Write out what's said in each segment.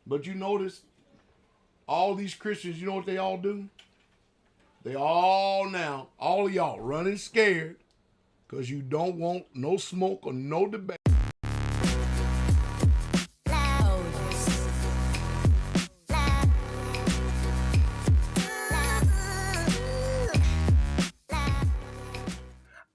But you notice all these Christians, you know what they all do? They all now, all of y'all running scared because you don't want no smoke or no debate.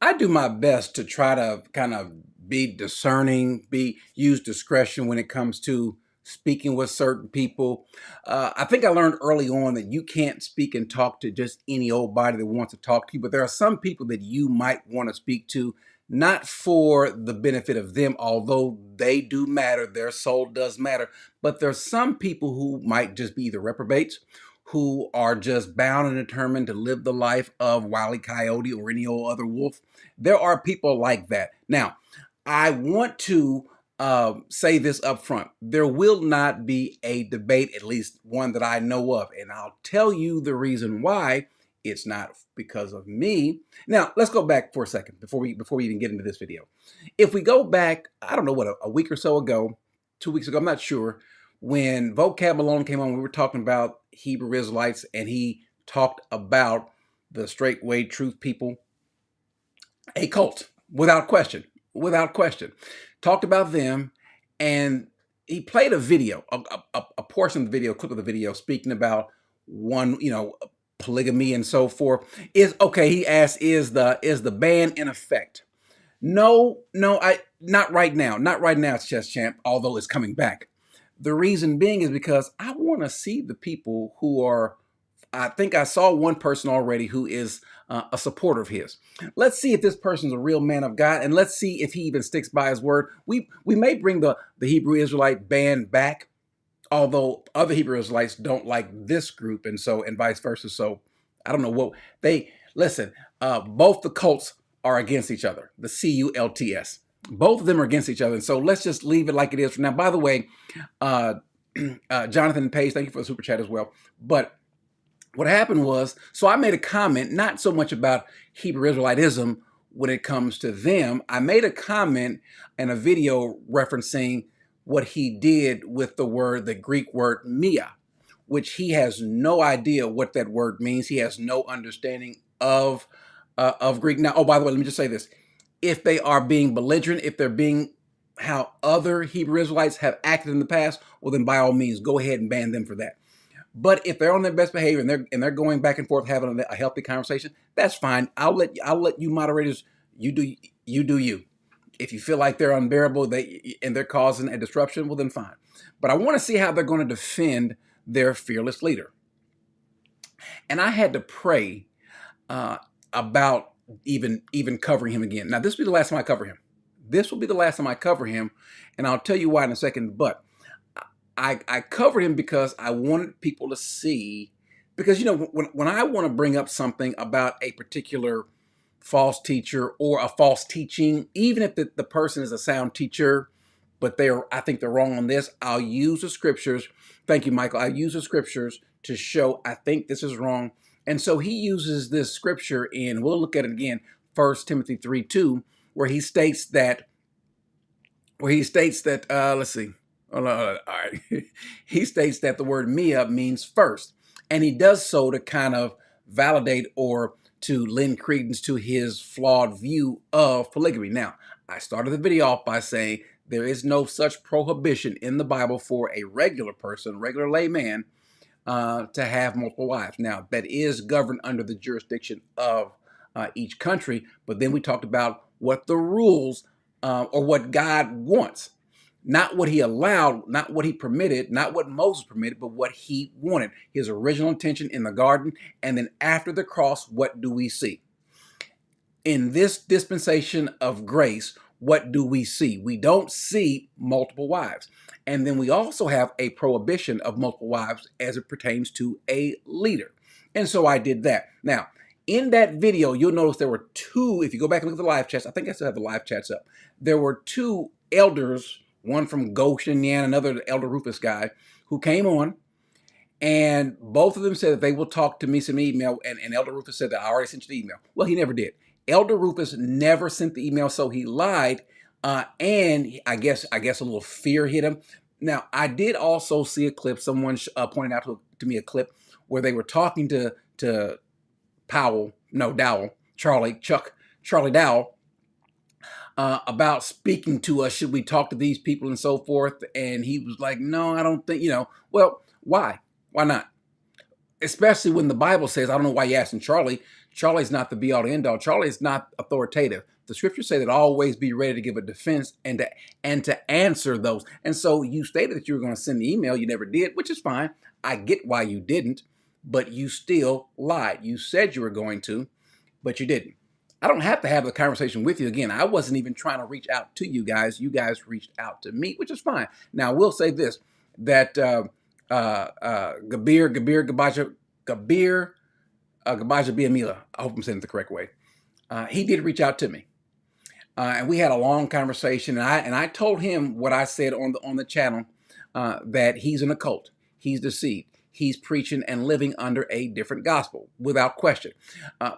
I do my best to try to kind of be discerning, use discretion when it comes to speaking with certain people. I think I learned early on that you can't speak and talk to just any old body that wants to talk to you, but there are some people that you might want to speak to, not for the benefit of them, although they do matter, their soul does matter, but there's some people who might just be either reprobates, who are just bound and determined to live the life of Wile E. Coyote or any old other wolf. There are people like that. Now, I want to say this up front. There will not be a debate, at least one that I know of, and I'll tell you the reason why. It's not because of me. Now, let's go back for a second before we even get into this video. If we go back, I don't know what, a week or so ago, 2 weeks ago, I'm not sure, when Vocab Malone came on, we were talking about Hebrew Israelites, and he talked about the Straightway Truth people, a cult, without question, talked about them, and he played a video, a portion of the video, a clip of the video, speaking about one, polygamy and so forth. He asked, is the ban in effect? No, not right now. Not right now, Chess Champ, although it's coming back. The reason being is because I want to see the people who are, I think I saw one person already who is a supporter of his. Let's see if this person's a real man of God, and let's see if he even sticks by his word. We may bring the Hebrew Israelite ban back, although other Hebrew Israelites don't like this group, and vice versa. So I don't know what they listen. Both the cults are against each other. The CULTS. Both of them are against each other. And so let's just leave it like it is for now. By the way, Jonathan Page, thank you for the super chat as well. But what happened was, so I made a comment, not so much about Hebrew Israelitism when it comes to them. I made a comment in a video referencing what he did with the Greek word mia, which he has no idea what that word means. He has no understanding of Greek. Now, oh, by the way, let me just say this. If they are being belligerent, if they're being how other Hebrew Israelites have acted in the past, well, then by all means, go ahead and ban them for that. But if they're on their best behavior and they're going back and forth having a healthy conversation, that's fine. I'll let you moderators, you do you. If you feel like they're unbearable and they're causing a disruption, well then fine. But I want to see how they're going to defend their fearless leader. And I had to pray about even covering him again. Now, this will be the last time I cover him. This will be the last time I cover him, and I'll tell you why in a second. But I covered him because I wanted people to see, because when I want to bring up something about a particular false teacher or a false teaching, even if the person is a sound teacher, but I think they're wrong on this, I'll use the scriptures. Thank you, Michael. I use the scriptures to show I think this is wrong. And so he uses this scripture in, we'll look at it again, 1 Timothy 3:2, where he states that, let's see. All right. He states that the word mia means first. And he does so to kind of validate or to lend credence to his flawed view of polygamy. Now, I started the video off by saying there is no such prohibition in the Bible for a regular person, regular layman, to have multiple wives. Now, that is governed under the jurisdiction of each country, but then we talked about what the rules or what God wants. Not what he allowed, not what he permitted, not what Moses permitted, but what he wanted. His original intention in the garden. And then after the cross, what do we see? In this dispensation of grace, what do we see? We don't see multiple wives. And then we also have a prohibition of multiple wives as it pertains to a leader. And so I did that. Now, in that video, you'll notice there were two, if you go back and look at the live chats, I think I still have the live chats up. There were two elders, one from Goshen, Indiana, another Elder Rufus guy, who came on, and both of them said that they will talk to me, send me email, and Elder Rufus said that I already sent you the email. Well, he never did. Elder Rufus never sent the email, so he lied, and I guess a little fear hit him. Now, I did also see a clip, someone pointed out to me a clip where they were talking to Charlie Dowell, about speaking to us. Should we talk to these people and so forth? And he was like, no, I don't think, well, why? Why not? Especially when the Bible says, I don't know why you're asking Charlie. Charlie's not the be all to end all. Charlie is not authoritative. The scriptures say that always be ready to give a defense and to answer those. And so you stated that you were going to send the email. You never did, which is fine. I get why you didn't, but you still lied. You said you were going to, but you didn't. I don't have to have the conversation with you again. I wasn't even trying to reach out to you guys. You guys reached out to me, which is fine. Now, I will say this, that Gabir Biamila, I hope I'm saying it the correct way, he did reach out to me. And we had a long conversation, and I told him what I said on the channel, that he's in a cult. He's deceived. He's preaching and living under a different gospel, without question.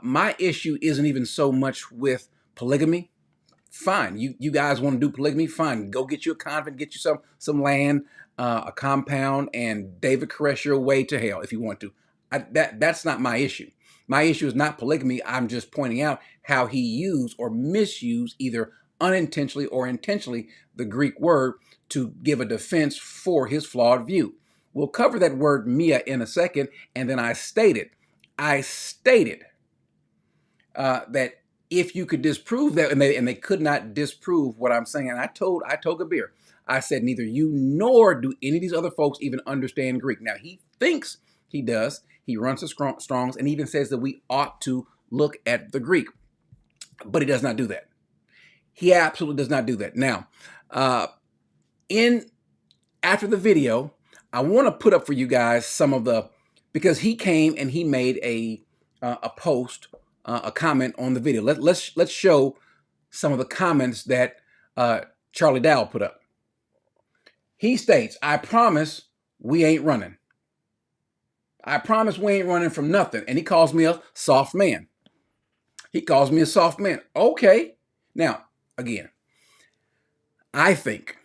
My issue isn't even so much with polygamy. Fine, you guys want to do polygamy? Fine, go get you a convent, get you some land, a compound, and David caress your way to hell if you want to. That's not my issue. My issue is not polygamy. I'm just pointing out how he used or misused, either unintentionally or intentionally, the Greek word to give a defense for his flawed view. We'll cover that word mia in a second, and then I stated that if you could disprove that, and they could not disprove what I'm saying. And I told Gabir, I said, neither you nor do any of these other folks even understand Greek. Now, he thinks he does. He runs the Strongs and even says that we ought to look at the Greek, but he does not do that. He absolutely does not do that. Now, after the video, I want to put up for you guys some of because he came and he made a post, a comment on the video. Let's show some of the comments that Charlie Dowell put up. He states, I promise we ain't running. I promise we ain't running from nothing. And he calls me a soft man. He calls me a soft man. Okay. Now, again, I think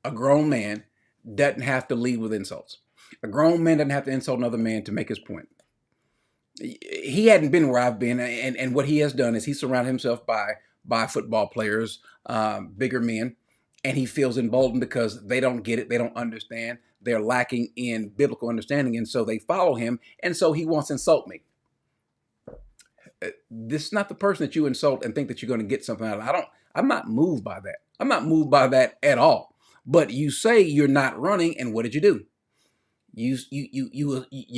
a grown man doesn't have to lead with insults. A grown man doesn't have to insult another man to make his point. He hadn't been where I've been, and what he has done is he surrounded himself by football players, bigger men, and he feels emboldened because they don't get it, they don't understand, they're lacking in biblical understanding, and so they follow him, and so he wants to insult me. This is not the person that you insult and think that you're going to get something out of. I'm not moved by that. I'm not moved by that at all. But you say you're not running, and what did you do? You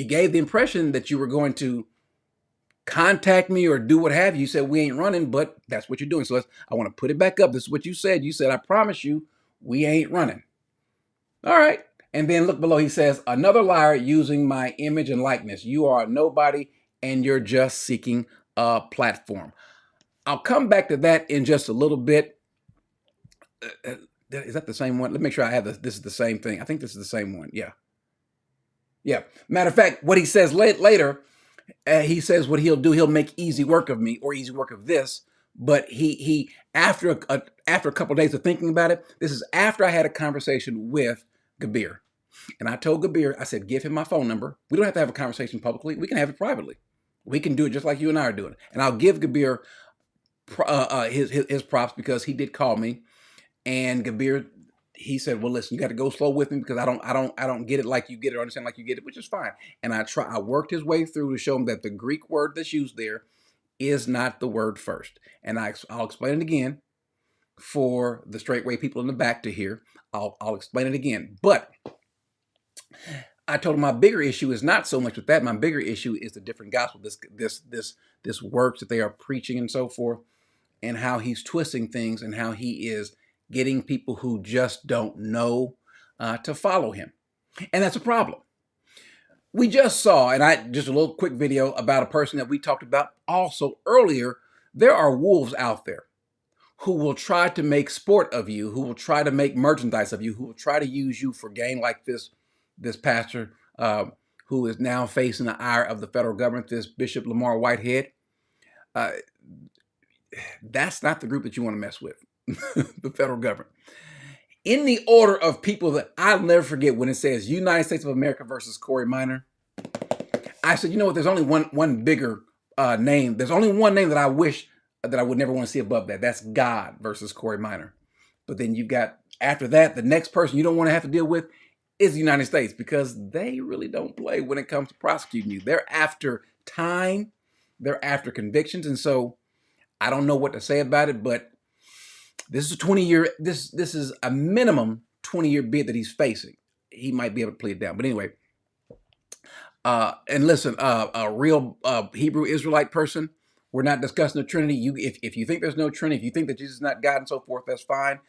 gave the impression that you were going to contact me or do what have you. You said we ain't running, but that's what you're doing. So I want to put it back up. This is what you said. You said, I promise you, we ain't running. All right. And then look below. He says, another liar using my image and likeness. You are a nobody, and you're just seeking a platform. I'll come back to that in just a little bit. Is that the same one? Let me make sure I have this. This is the same thing. I think this is the same one. Yeah. Yeah. Matter of fact, what he says later, he says what he'll do, he'll make easy work of me or easy work of this. But he after a couple of days of thinking about it, this is after I had a conversation with Gabir. And I told Gabir, I said, give him my phone number. We don't have to have a conversation publicly. We can have it privately. We can do it just like you and I are doing. And I'll give Gabir his props because he did call me. And Gabir he said, well, listen, you got to go slow with me because I don't get it like you get it or understand like you get it, which is fine. And I worked his way through to show him that the Greek word that's used there is not the word first. And I'll explain it again for the straightway people in the back to hear. I'll explain it again. But I told him my bigger issue is not so much with that. My bigger issue is the different gospel, this works that they are preaching and so forth, and how he's twisting things and how he is getting people who just don't know to follow him. And that's a problem. We just saw, and just a little quick video about a person that we talked about also earlier. There are wolves out there who will try to make sport of you, who will try to make merchandise of you, who will try to use you for gain, like this pastor who is now facing the ire of the federal government, this Bishop Lamar Whitehead. That's not the group that you want to mess with, the federal government. In the order of people that I'll never forget when it says United States of America versus Cory Minor, I said, you know what, there's only one bigger name. There's only one name that I wish that I would never want to see above that. That's God versus Cory Minor. But then you've got, after that, the next person you don't want to have to deal with is the United States, because they really don't play when it comes to prosecuting you. They're after time. They're after convictions. And so I don't know what to say about it, but this is a 20-year, this is a minimum 20-year bid that he's facing. He might be able to plead it down. But anyway, and listen, a real Hebrew Israelite person, we're not discussing the Trinity. If you think there's no Trinity, if you think that Jesus is not God and so forth, that's fine.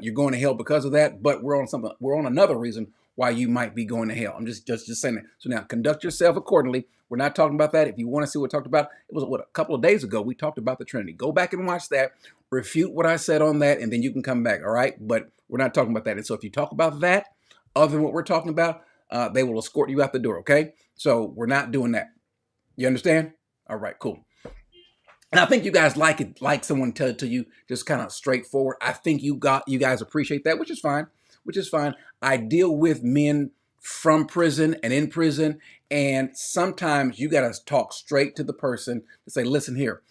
You're going to hell because of that. But we're on another reason why you might be going to hell. I'm just saying that. So now conduct yourself accordingly. We're not talking about that. If you want to see what we talked about, it was a couple of days ago, we talked about the Trinity. Go back and watch that, refute what I said on that, and then you can come back, all right? But we're not talking about that. And so if you talk about that, other than what we're talking about, they will escort you out the door, okay? So we're not doing that. You understand? All right, cool. And I think you guys like it, like someone tell it to you just kind of straightforward. I think you guys appreciate that, which is fine, I deal with men from prison and in prison, and sometimes you got to talk straight to the person to say, listen here,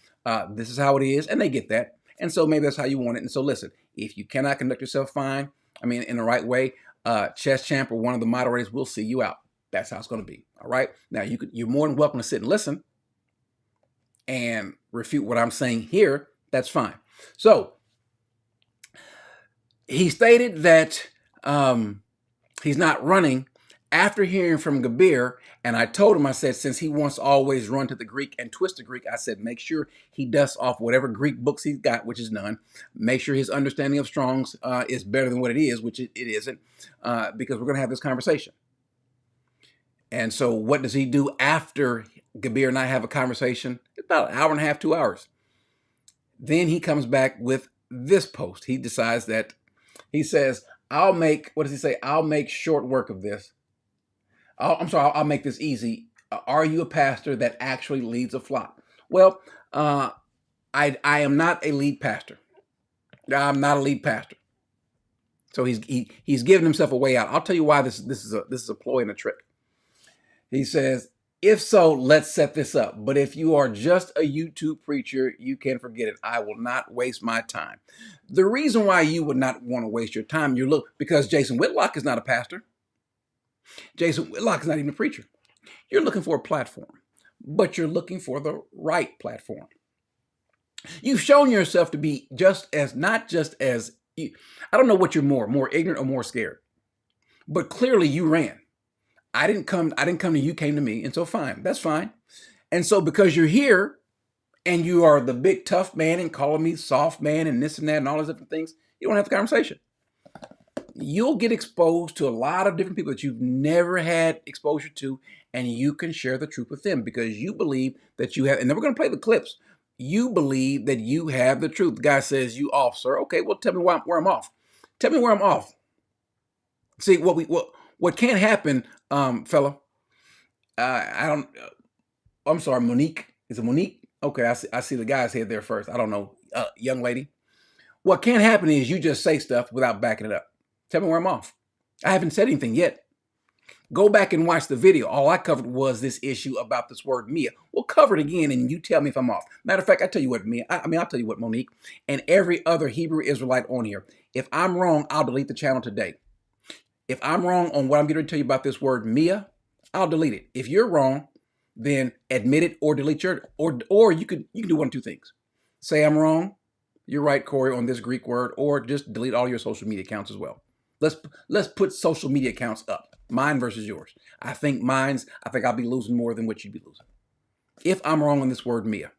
this is how it is, and they get that. And so maybe that's how you want it. And so listen, if you cannot conduct yourself fine, in the right way, Chess Champ or one of the moderators will see you out. That's how it's going to be. All right. Now you're more than welcome to sit and listen and refute what I'm saying here. That's fine. So he stated that he's not running after hearing from Gabir. And I told him, I said, since he wants to always run to the Greek and twist the Greek, I said, make sure he dusts off whatever Greek books he's got, which is none. Make sure his understanding of Strong's is better than what it is, which it isn't, because we're going to have this conversation. And so what does he do after Gabir and I have a conversation? About an hour and a half, 2 hours. Then he comes back with this post. He decides that, he says, I'll make short work of this. I'll make this easy. Are you a pastor that actually leads a flock? Well, I am not a lead pastor. I'm not a lead pastor. So he's giving himself a way out. I'll tell you why this is a ploy and a trick. He says, if so, let's set this up. But if you are just a YouTube preacher, you can forget it. I will not waste my time. The reason why you would not want to waste your time, because Jason Whitlock is not a pastor. Jason Whitlock is not even a preacher. You're looking for a platform, but you're looking for the right platform. You've shown yourself to be not just as, I don't know what you're more ignorant or more scared, but clearly you ran. I didn't come to you, came to me. And so fine, that's fine. And so because you're here and you are the big tough man and calling me soft man and this and that and all those different things, you don't have the conversation. You'll get exposed to a lot of different people that you've never had exposure to, and you can share the truth with them because you believe that you have, and then we're going to play the clips. You believe that you have the truth. The guy says, you off, sir. Okay, well, tell me where I'm off. Tell me where I'm off. See, what can't happen, fella, I'm sorry, Monique. Is it Monique? Okay, I see the guy's head there first. I don't know, young lady. What can't happen is you just say stuff without backing it up. Tell me where I'm off. I haven't said anything yet. Go back and watch the video. All I covered was this issue about this word Mia. We'll cover it again and you tell me if I'm off. Matter of fact, I'll tell you what, Mia. I'll tell you what, Monique, and every other Hebrew Israelite on here. If I'm wrong, I'll delete the channel today. If I'm wrong on what I'm going to tell you about this word Mia, I'll delete it. If you're wrong, then admit it or delete your, or you can do one of two things. Say I'm wrong, you're right, Corey, on this Greek word, or just delete all your social media accounts as well. Let's put social media accounts up. Mine versus yours. I think I'll be losing more than what you'd be losing. If I'm wrong on this word Mia.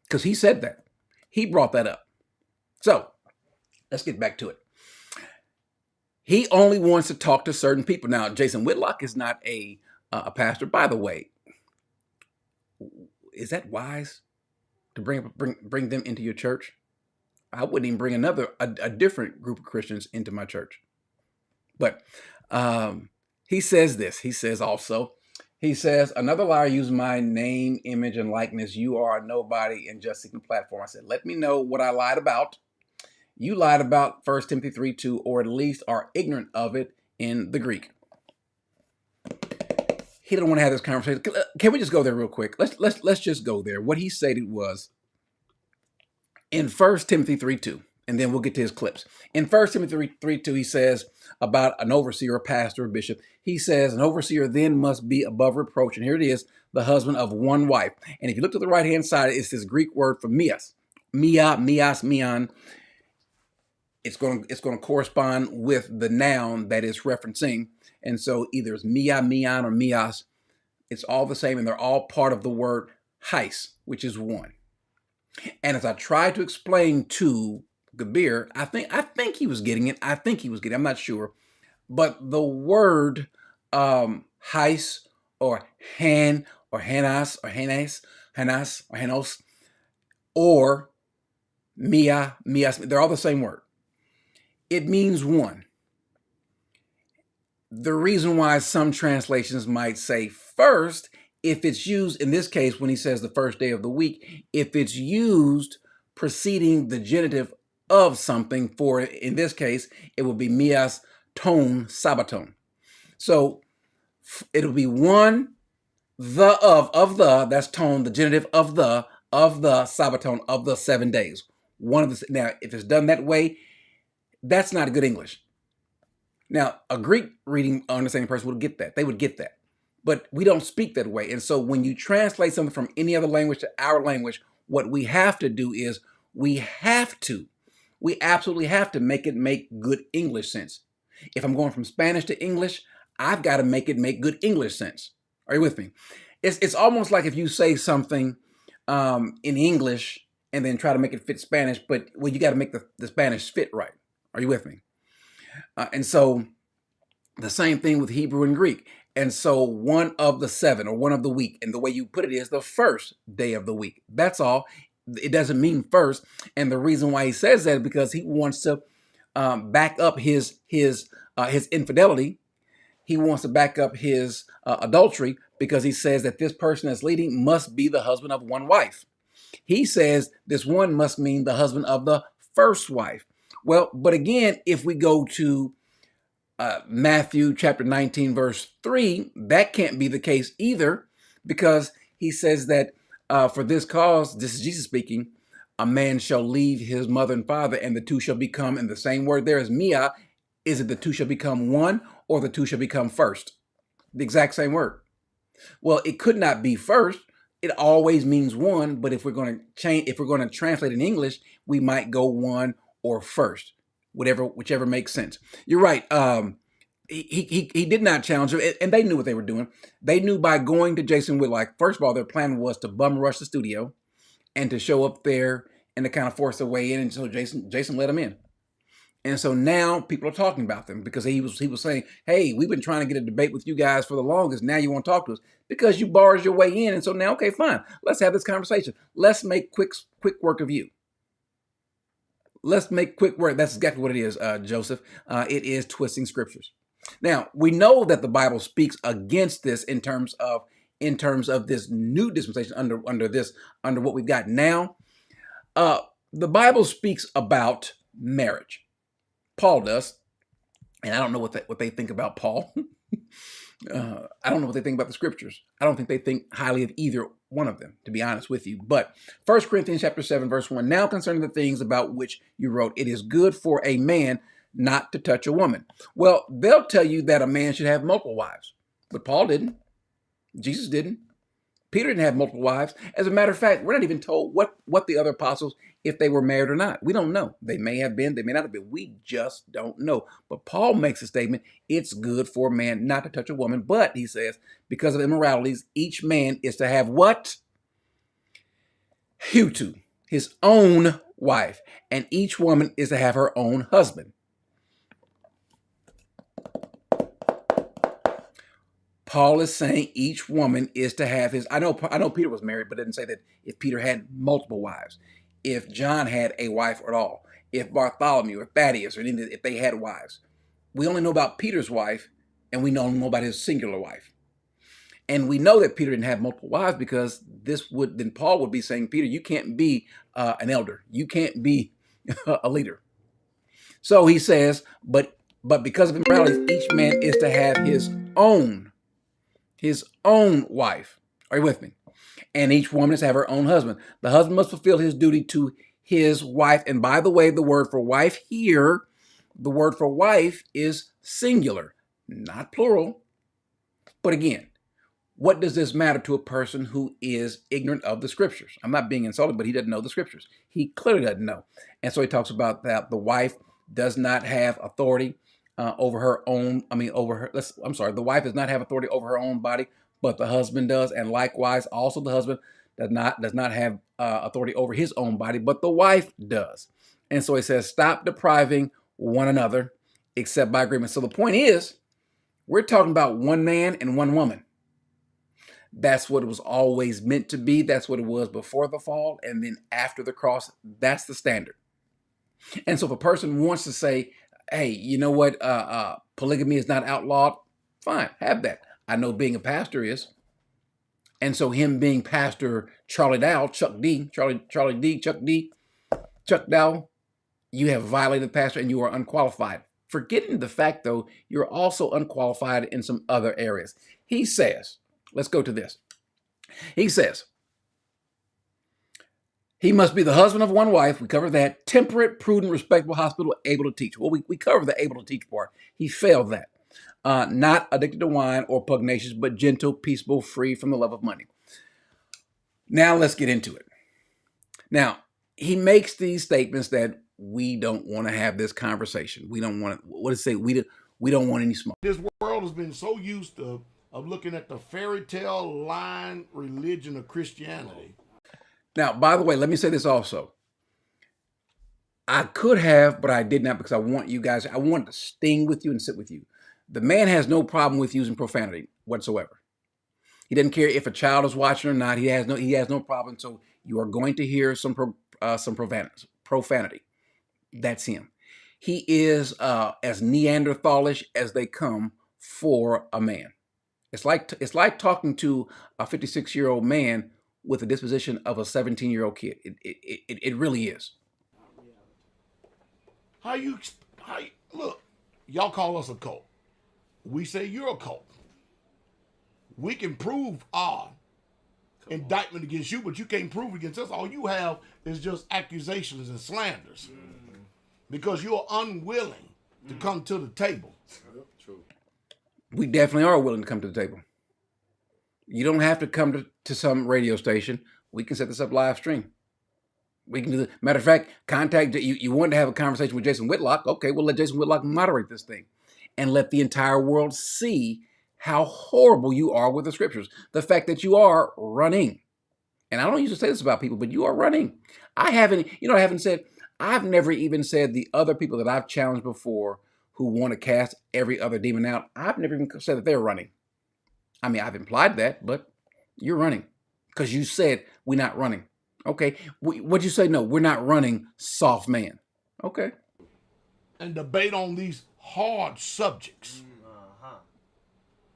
Because he said that. He brought that up. So let's get back to it. He only wants to talk to certain people. Now, Jason Whitlock is not a pastor. By the way, is that wise to bring them into your church? I wouldn't even bring a different group of Christians into my church. But he says this. He says also, another liar used my name, image, and likeness. You are a nobody and just seeking platform. I said, let me know what I lied about. You lied about 1 Timothy 3:2, or at least are ignorant of it in the Greek. He didn't want to have this conversation. Can we just go there real quick? Let's just go there. What he stated was in 1 Timothy 3:2, and then we'll get to his clips. In 1 Timothy 3:2, he says about an overseer, a pastor, a bishop. He says an overseer then must be above reproach. And here it is, the husband of one wife. And if you look to the right-hand side, it's this Greek word for mias. Mian. It's going to correspond with the noun that it's referencing. And so either it's mia, mian, or mias. It's all the same, and they're all part of the word heis, which is one. And as I tried to explain to Gabir, I think he was getting it. I'm not sure. But the word heis or han or hanas or hanas or hanos or mias, they're all the same word. It means one. The reason why some translations might say first, if it's used, in this case, when he says the first day of the week, if it's used preceding the genitive of something, for in this case, it will be mias ton sabaton. So it'll be one, the of the, that's ton, the genitive of the sabaton, of the 7 days. One of the, now, if it's done that way, that's not good English. Now, a Greek reading, understanding person would get that. They would get that. But we don't speak that way. And so when you translate something from any other language to our language, what we have to do is we absolutely have to make it make good English sense. If I'm going from Spanish to English, I've got to make it make good English sense. Are you with me? It's almost like if you say something in English and then try to make it fit Spanish, but well, you got to make the Spanish fit right. Are you with me? And so the same thing with Hebrew and Greek. And so one of the 7 or one of the week, and the way you put it is the first day of the week. That's all. It doesn't mean first. And the reason why he says that is because he wants to back up his infidelity. He wants to back up his adultery, because he says that this person that's leading must be the husband of one wife. He says this one must mean the husband of the first wife. Well, but again, if we go to Matthew chapter 19, verse 3, that can't be the case either, because he says that for this cause, this is Jesus speaking, a man shall leave his mother and father, and the two shall become, and the same word there is mia. Is it the two shall become one, or the two shall become first? The exact same word. Well, it could not be first. It always means one, but if we're going to translate in English, we might go one or first, whichever makes sense. You're right. He did not challenge him, and they knew what they were doing. They knew by going to Jason Whitlock, first of all, their plan was to bum rush the studio and to show up there and to kind of force their way in. And so Jason let them in. And so now people are talking about them, because he was saying, hey, we've been trying to get a debate with you guys for the longest. Now you want to talk to us because you barged your way in. And so now, okay, fine. Let's have this conversation. Let's make quick work of you. Let's make quick work. That's exactly what it is, Joseph. It is twisting scriptures. Now, we know that the Bible speaks against this in terms of this new dispensation under what we've got now. The Bible speaks about marriage. Paul does, and I don't know what they think about Paul. I don't know what they think about the scriptures. I don't think they think highly of either one of them, to be honest with you. But 1 Corinthians chapter 7, verse 1, now concerning the things about which you wrote, it is good for a man not to touch a woman. Well, they'll tell you that a man should have multiple wives, but Paul didn't. Jesus didn't. Peter didn't have multiple wives. As a matter of fact, we're not even told what the other apostles, if they were married or not. We don't know. They may have been, they may not have been. We just don't know. But Paul makes a statement, it's good for a man not to touch a woman. But he says, because of immoralities, each man is to have what? Hutu, his own wife. And each woman is to have her own husband. Paul is saying each woman is to have his. I know Peter was married, but it didn't say that if Peter had multiple wives, if John had a wife at all, if Bartholomew or Thaddeus or if they had wives. We only know about Peter's wife, and we don't know about his singular wife. And we know that Peter didn't have multiple wives because then Paul would be saying, Peter, you can't be an elder, you can't be a leader. So he says, but because of immorality, each man is to have his own wife. Are you with me? And each woman is to have her own husband. The husband must fulfill his duty to his wife. And by the way, the word for wife here, the word for wife is singular, not plural. But again, what does this matter to a person who is ignorant of the scriptures? I'm not being insulted, but he doesn't know the scriptures. He clearly doesn't know. And so he talks about that the wife does not have authority over her own, the wife does not have authority over her own body, but the husband does. And likewise, also the husband does not have authority over his own body, but the wife does. And so he says, stop depriving one another except by agreement. So the point is, we're talking about one man and one woman. That's what it was always meant to be. That's what it was before the fall. And then after the cross, that's the standard. And so if a person wants to say, hey, you know what? Polygamy is not outlawed. Fine, have that. I know being a pastor is. And so him being Pastor Charlie Dow, Chuck D, Chuck Dow, you have violated the pastor and you are unqualified. Forgetting the fact, though, you're also unqualified in some other areas. He says, let's go to this. He says, he must be the husband of one wife. We cover that. Temperate, prudent, respectable, hospitable, able to teach. Well, we cover the able to teach part. He failed that. Not addicted to wine or pugnacious, but gentle, peaceable, free from the love of money. Now let's get into it. Now, he makes these statements that we don't want to have this conversation. We don't want to, what does it say? We don't want any smoke. This world has been so used to of looking at the fairy tale line religion of Christianity. Now, by the way, let me say this also. I could have, but I did not because I wanted to sting with you and sit with you. The man has no problem with using profanity whatsoever. He doesn't care if a child is watching or not. He has no problem. So you are going to hear some profanity. That's him. He is as Neanderthalish as they come for a man. It's like talking to a 56-year-old man with the disposition of a 17-year-old kid. It really is. How you look? Y'all call us a cult. We say you're a cult. We can prove our indictment against you, but you can't prove against us. All you have is just accusations and slanders because you're unwilling to come to the table. True. We definitely are willing to come to the table. You don't have to come to some radio station. We can set this up live stream. We can do that. Matter of fact, contact you. You want to have a conversation with Jason Whitlock? Okay, we'll let Jason Whitlock moderate this thing and let the entire world see how horrible you are with the scriptures. The fact that you are running. And I don't usually say this about people, but you are running. I've never even said the other people that I've challenged before who want to cast every other demon out. I've never even said that they're running. I mean, I've implied that, but you're running because you said we're not running. Okay. What'd you say? No, we're not running, soft man. Okay. And debate on these hard subjects.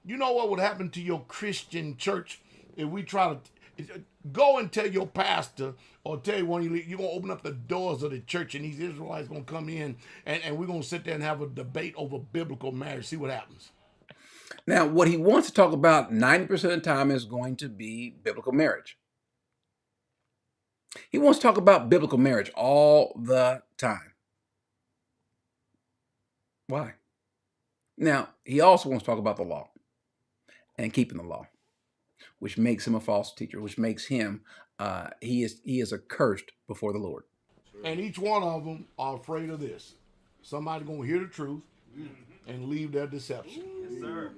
You know what would happen to your Christian church if we try to go and tell your pastor or tell one of you, you're going to open up the doors of the church and these Israelites going to come in and we're going to sit there and have a debate over biblical marriage. See what happens. Now, what he wants to talk about 90% of the time is going to be biblical marriage. He wants to talk about biblical marriage all the time. Why? Now, he also wants to talk about the law and keeping the law, which makes him a false teacher, which makes him he is accursed before the Lord. And each one of them are afraid of this. Somebody gonna hear the truth and leave their deception. Yes, sir.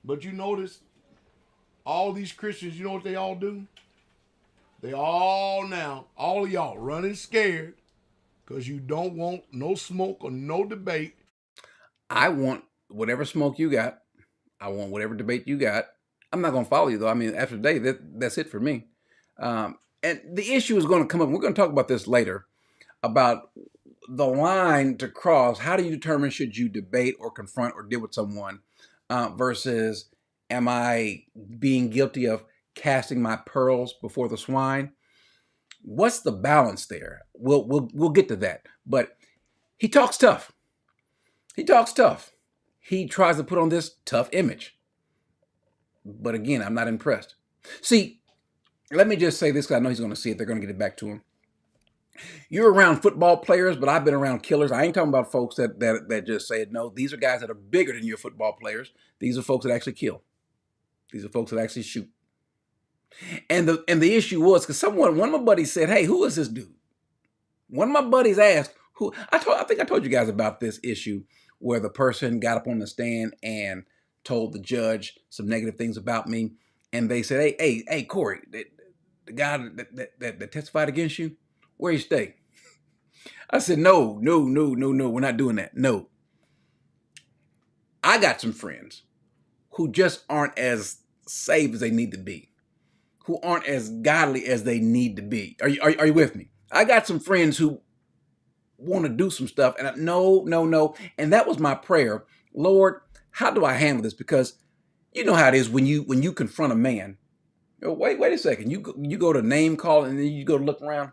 But you notice, all these Christians, you know what they all do? They all now, all of y'all running scared because you don't want no smoke or no debate. I want whatever smoke you got. I want whatever debate you got. I'm not going to follow you, though. I mean, after the day, that's it for me. And the issue is going to come up. We're going to talk about this later, about the line to cross. How do you determine should you debate or confront or deal with someone versus am I being guilty of casting my pearls before the swine? What's the balance there? We'll get to that. But he talks tough. He talks tough. He tries to put on this tough image. But again, I'm not impressed. See, let me just say this because I know he's going to see it. They're going to get it back to him. You're around football players, but I've been around killers. I ain't talking about folks that just say it. No, these are guys that are bigger than your football players. These are folks that actually kill. These are folks that actually shoot. And the issue was because one of my buddies said, "Hey, who is this dude?" One of my buddies asked, "Who?" I think I told you guys about this issue where the person got up on the stand and told the judge some negative things about me, and they said, "Hey, Corey, the guy that testified against you, where you stay?" I said, "No, we're not doing that. No, I got some friends who just aren't as saved as they need to be, who aren't as godly as they need to be. Are you with me? I got some friends who want to do some stuff, and no. And that was my prayer. Lord, how do I handle this? Because you know how it is when you confront a man. Wait a second. You go to name call and then you go to look around.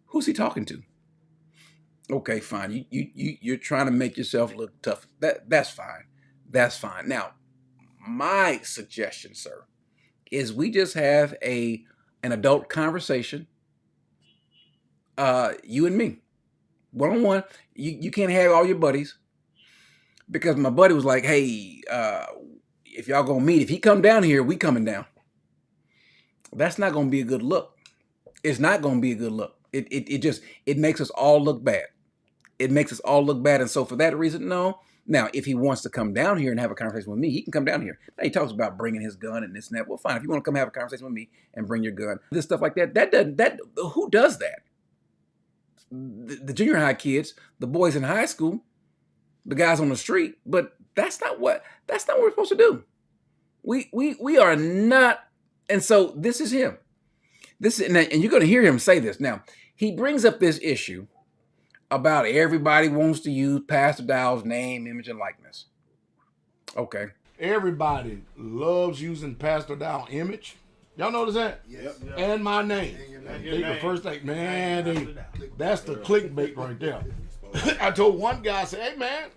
Who's he talking to? Okay, fine. You're trying to make yourself look tough. That's fine. That's fine. Now, my suggestion, sir, is we just have an adult conversation. You and me, one-on-one. You can't have all your buddies because my buddy was like, "Hey, if y'all gonna meet, if he come down here, we coming down." That's not gonna be a good look. It's not gonna be a good look. It makes us all look bad. It makes us all look bad. And so for that reason, no. Now, if he wants to come down here and have a conversation with me, he can come down here. Now, he talks about bringing his gun and this and that. Well, fine. If you want to come have a conversation with me and bring your gun, this stuff like that, who does that? The junior high kids, the boys in high school, the guys on the street. But that's not what we're supposed to do. We are not. And so this is him. And you're going to hear him say this. Now, he brings up this issue about everybody wants to use Pastor Dowell's name, image, and likeness. Okay. Everybody loves using Pastor Dowell image. Y'all notice that? Yes. And my name. And They your the name. first thing, man, that's the clickbait right there. I told one guy, I said, "Hey, man,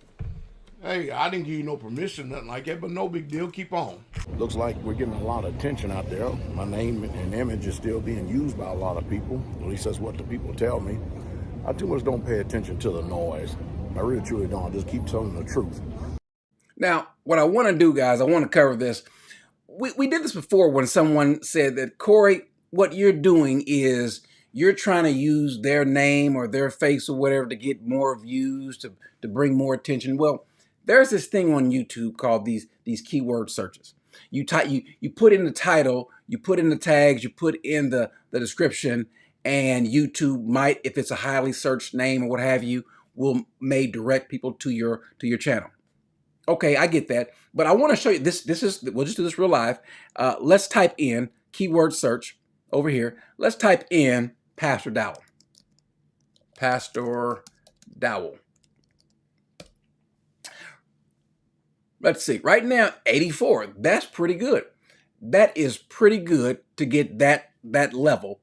hey, I didn't give you no permission, nothing like that, but no big deal. Keep on." Looks like we're getting a lot of attention out there. My name and image is still being used by a lot of people. At least that's what the people tell me. I too much don't pay attention to the noise. I really truly don't. I just keep telling the truth. Now, what I want to do, guys, I want to cover this. We did this before when someone said that, Corey, what you're doing is you're trying to use their name or their face or whatever to get more views, to bring more attention. Well, there's this thing on YouTube called these keyword searches. You put in the title, you put in the tags, you put in the description, and YouTube might, if it's a highly searched name or what have you, may direct people to your channel. Okay, I get that, but I want to show you this. We'll just do this real live. Let's type in keyword search over here. Let's type in Pastor Dowell. Pastor Dowell. Let's see. Right now, 84. That's pretty good. That is pretty good to get that level.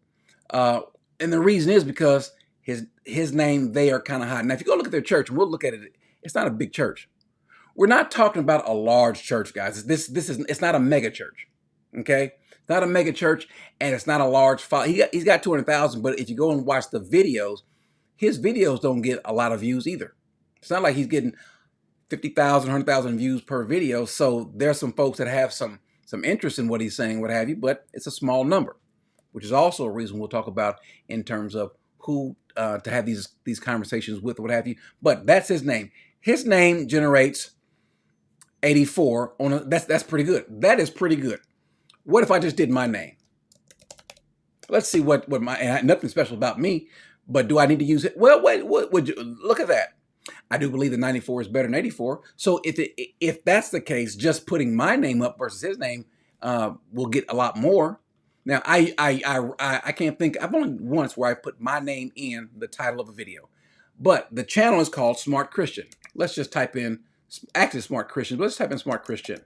And the reason is because his name, they are kind of high. Now, if you go look at their church, and we'll look at it, it's not a big church. We're not talking about a large church, guys. It's not a mega church. Okay? It's not a mega church, and it's not a large file. He's got 200,000, but if you go and watch the videos, his videos don't get a lot of views either. It's not like he's getting 50,000, 100,000 views per video. So there's some folks that have some interest in what he's saying, what have you, but it's a small number, which is also a reason we'll talk about in terms of who to have these conversations with, what have you. But that's his name. His name generates 84 on a, that's pretty good. That is pretty good. What if I just did my name? Let's see what my, and nothing special about me, but do I need to use it? Well, wait, what would you look at that? I do believe that 94 is better than 84. So if that's the case, just putting my name up versus his name will get a lot more. Now, I can't think. I've only once where I put my name in the title of a video, but the channel is called Smart Christian. Let's just type in actually Smart Christian. Let's type in Smart Christian.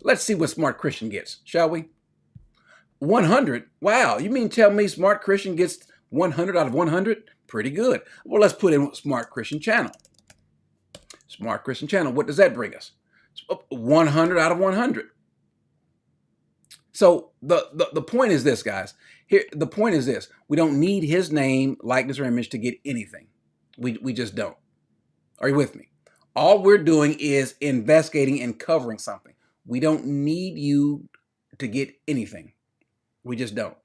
Let's see what Smart Christian gets, shall we? 100. Wow, you mean tell me Smart Christian gets 100 out of 100? Pretty good. Well, let's put in Smart Christian Channel. Smart Christian Channel. What does that bring us? 100 out of 100. So the point is this, guys. Here, the point is this. We don't need his name, likeness, or image to get anything. We just don't. Are you with me? All we're doing is investigating and covering something. We don't need you to get anything. We just don't.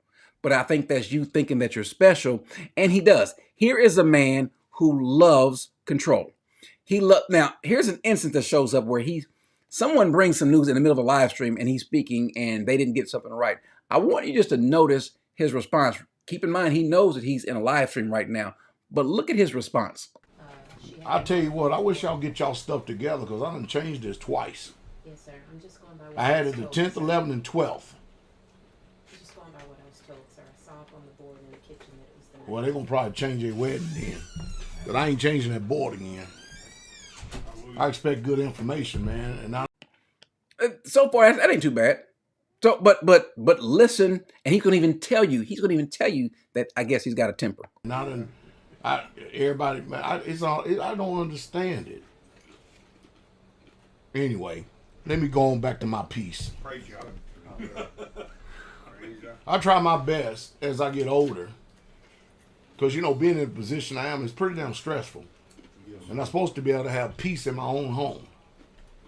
But I think that's you thinking that you're special, and he does. Here is a man who loves control. Now, here's an instance that shows up where someone brings some news in the middle of a live stream and he's speaking and they didn't get something right. I want you just to notice his response. Keep in mind, he knows that he's in a live stream right now, but look at his response. I tell you what, I wish y'all get y'all stuff together because I done changed this twice. Yes, sir. I'm just going by what I had was it the told, 10th, sir. 11th, and 12th. I'm just going by what I was told, sir. I saw up on the board in the kitchen that it was the Well, they're going to probably change their wedding then. But I ain't changing that board again. I expect good information, man. And So far, that ain't too bad. So, but listen, and he's gonna even tell you that I guess he's got a temper. everybody, man, I don't understand it. Anyway, let me go on back to my piece. Praise God. I try my best as I get older, because being in the position I am is pretty damn stressful, and I'm supposed to be able to have peace in my own home.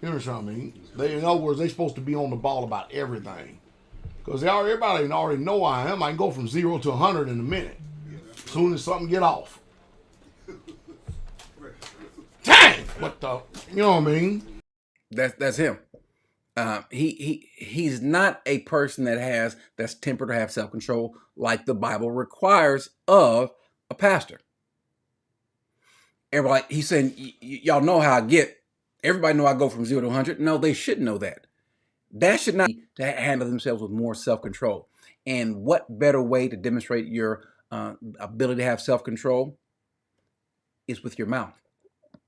You understand what I mean? In other words, they're supposed to be on the ball about everything, because everybody already know I am. I can go from 0 to 100 in a minute, as soon as something get off. Dang! What the? You know what I mean? That's him. He's not a person that's tempered or have self-control like the Bible requires of a pastor. Everybody, he's saying, y'all know how I get. Everybody know I go from 0 to 100. No, they should know that. That should not be to handle themselves with more self-control. And what better way to demonstrate your ability to have self-control is with your mouth.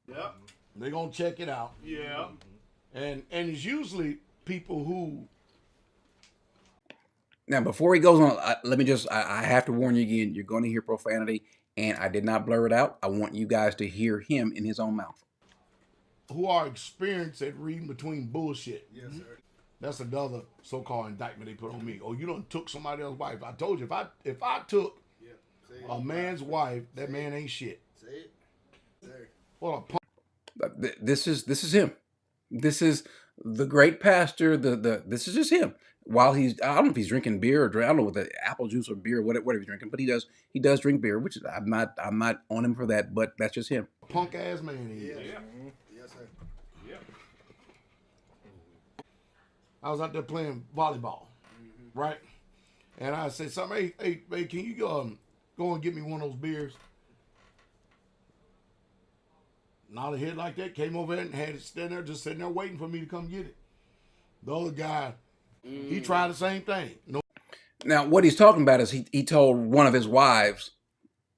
Yep. They're gonna check it out. Yeah. And it's usually people who. Now, before he goes on, I have to warn you again, you're going to hear profanity, and I did not blur it out. I want you guys to hear him in his own mouth. Who are experienced at reading between bullshit. Yes, sir. That's another so-called indictment they put on me. Oh, you done took somebody else's wife. I told you, if I took a man's wife, that man ain't shit. Say it. Sir. What a punk. This is him. This is the great pastor. This is just him. While I don't know if he's drinking beer or I don't know what the apple juice or beer, whatever he's drinking, but he does drink beer, which I'm not on him for that, but that's just him. Punk ass man he is. Yeah. Yes, sir. Yeah. I was out there playing volleyball, right? And I said something, hey, can you go and get me one of those beers? Nodded head like that, came over there and had it sitting there waiting for me to come get it. The other guy, he tried the same thing. No. Now, what he's talking about is he told one of his wives,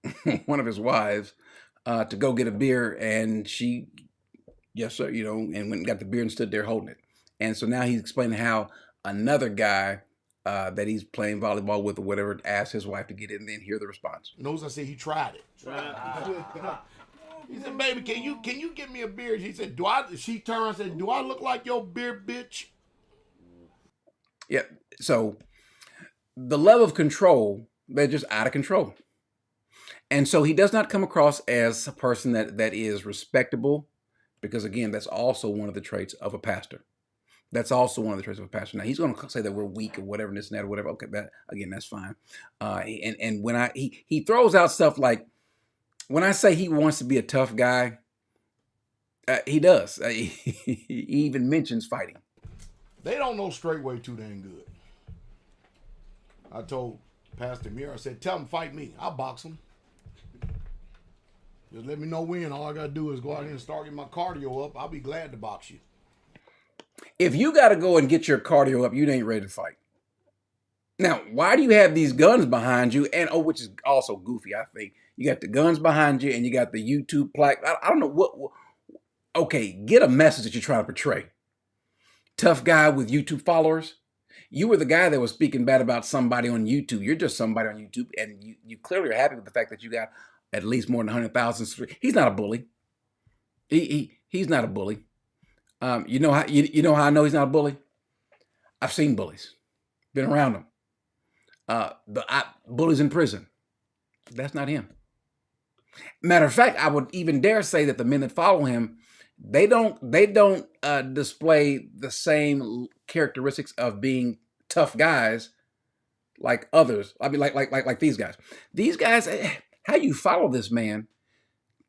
to go get a beer, and she, yes sir, and went and got the beer and stood there holding it. And so now he's explaining how another guy that he's playing volleyball with or whatever asked his wife to get it and then hear the response. Knows I said he tried it. He said, baby, can you get me a beer? She said, she turned and said, do I look like your beer bitch? Yeah. So the level of control, they're just out of control. And so he does not come across as a person that is respectable, because again, that's also one of the traits of a pastor. That's also one of the traits of a pastor. Now he's going to say that we're weak or whatever, and this and that or whatever. Okay, that again, that's fine. And when he throws out stuff like, when I say he wants to be a tough guy, he does. He even mentions fighting. They don't know straightway too dang good. I told Pastor Muir, I said, tell him fight me. I'll box him. Just let me know when. All I got to do is go out here and start getting my cardio up. I'll be glad to box you. If you got to go and get your cardio up, you ain't ready to fight. Now, why do you have these guns behind you? And which is also goofy, I think. You got the guns behind you, and you got the YouTube plaque. I don't know what. Okay, get a message that you're trying to portray. Tough guy with YouTube followers. You were the guy that was speaking bad about somebody on YouTube. You're just somebody on YouTube, and you clearly are happy with the fact that you got at least more than 100,000. He's not a bully. He's not a bully. You know how I know he's not a bully? I've seen bullies, been around them. Bullies in prison. That's not him. Matter of fact, I would even dare say that the men that follow him, they don't display the same characteristics of being tough guys like others. I mean, like these guys. These guys, how you follow this man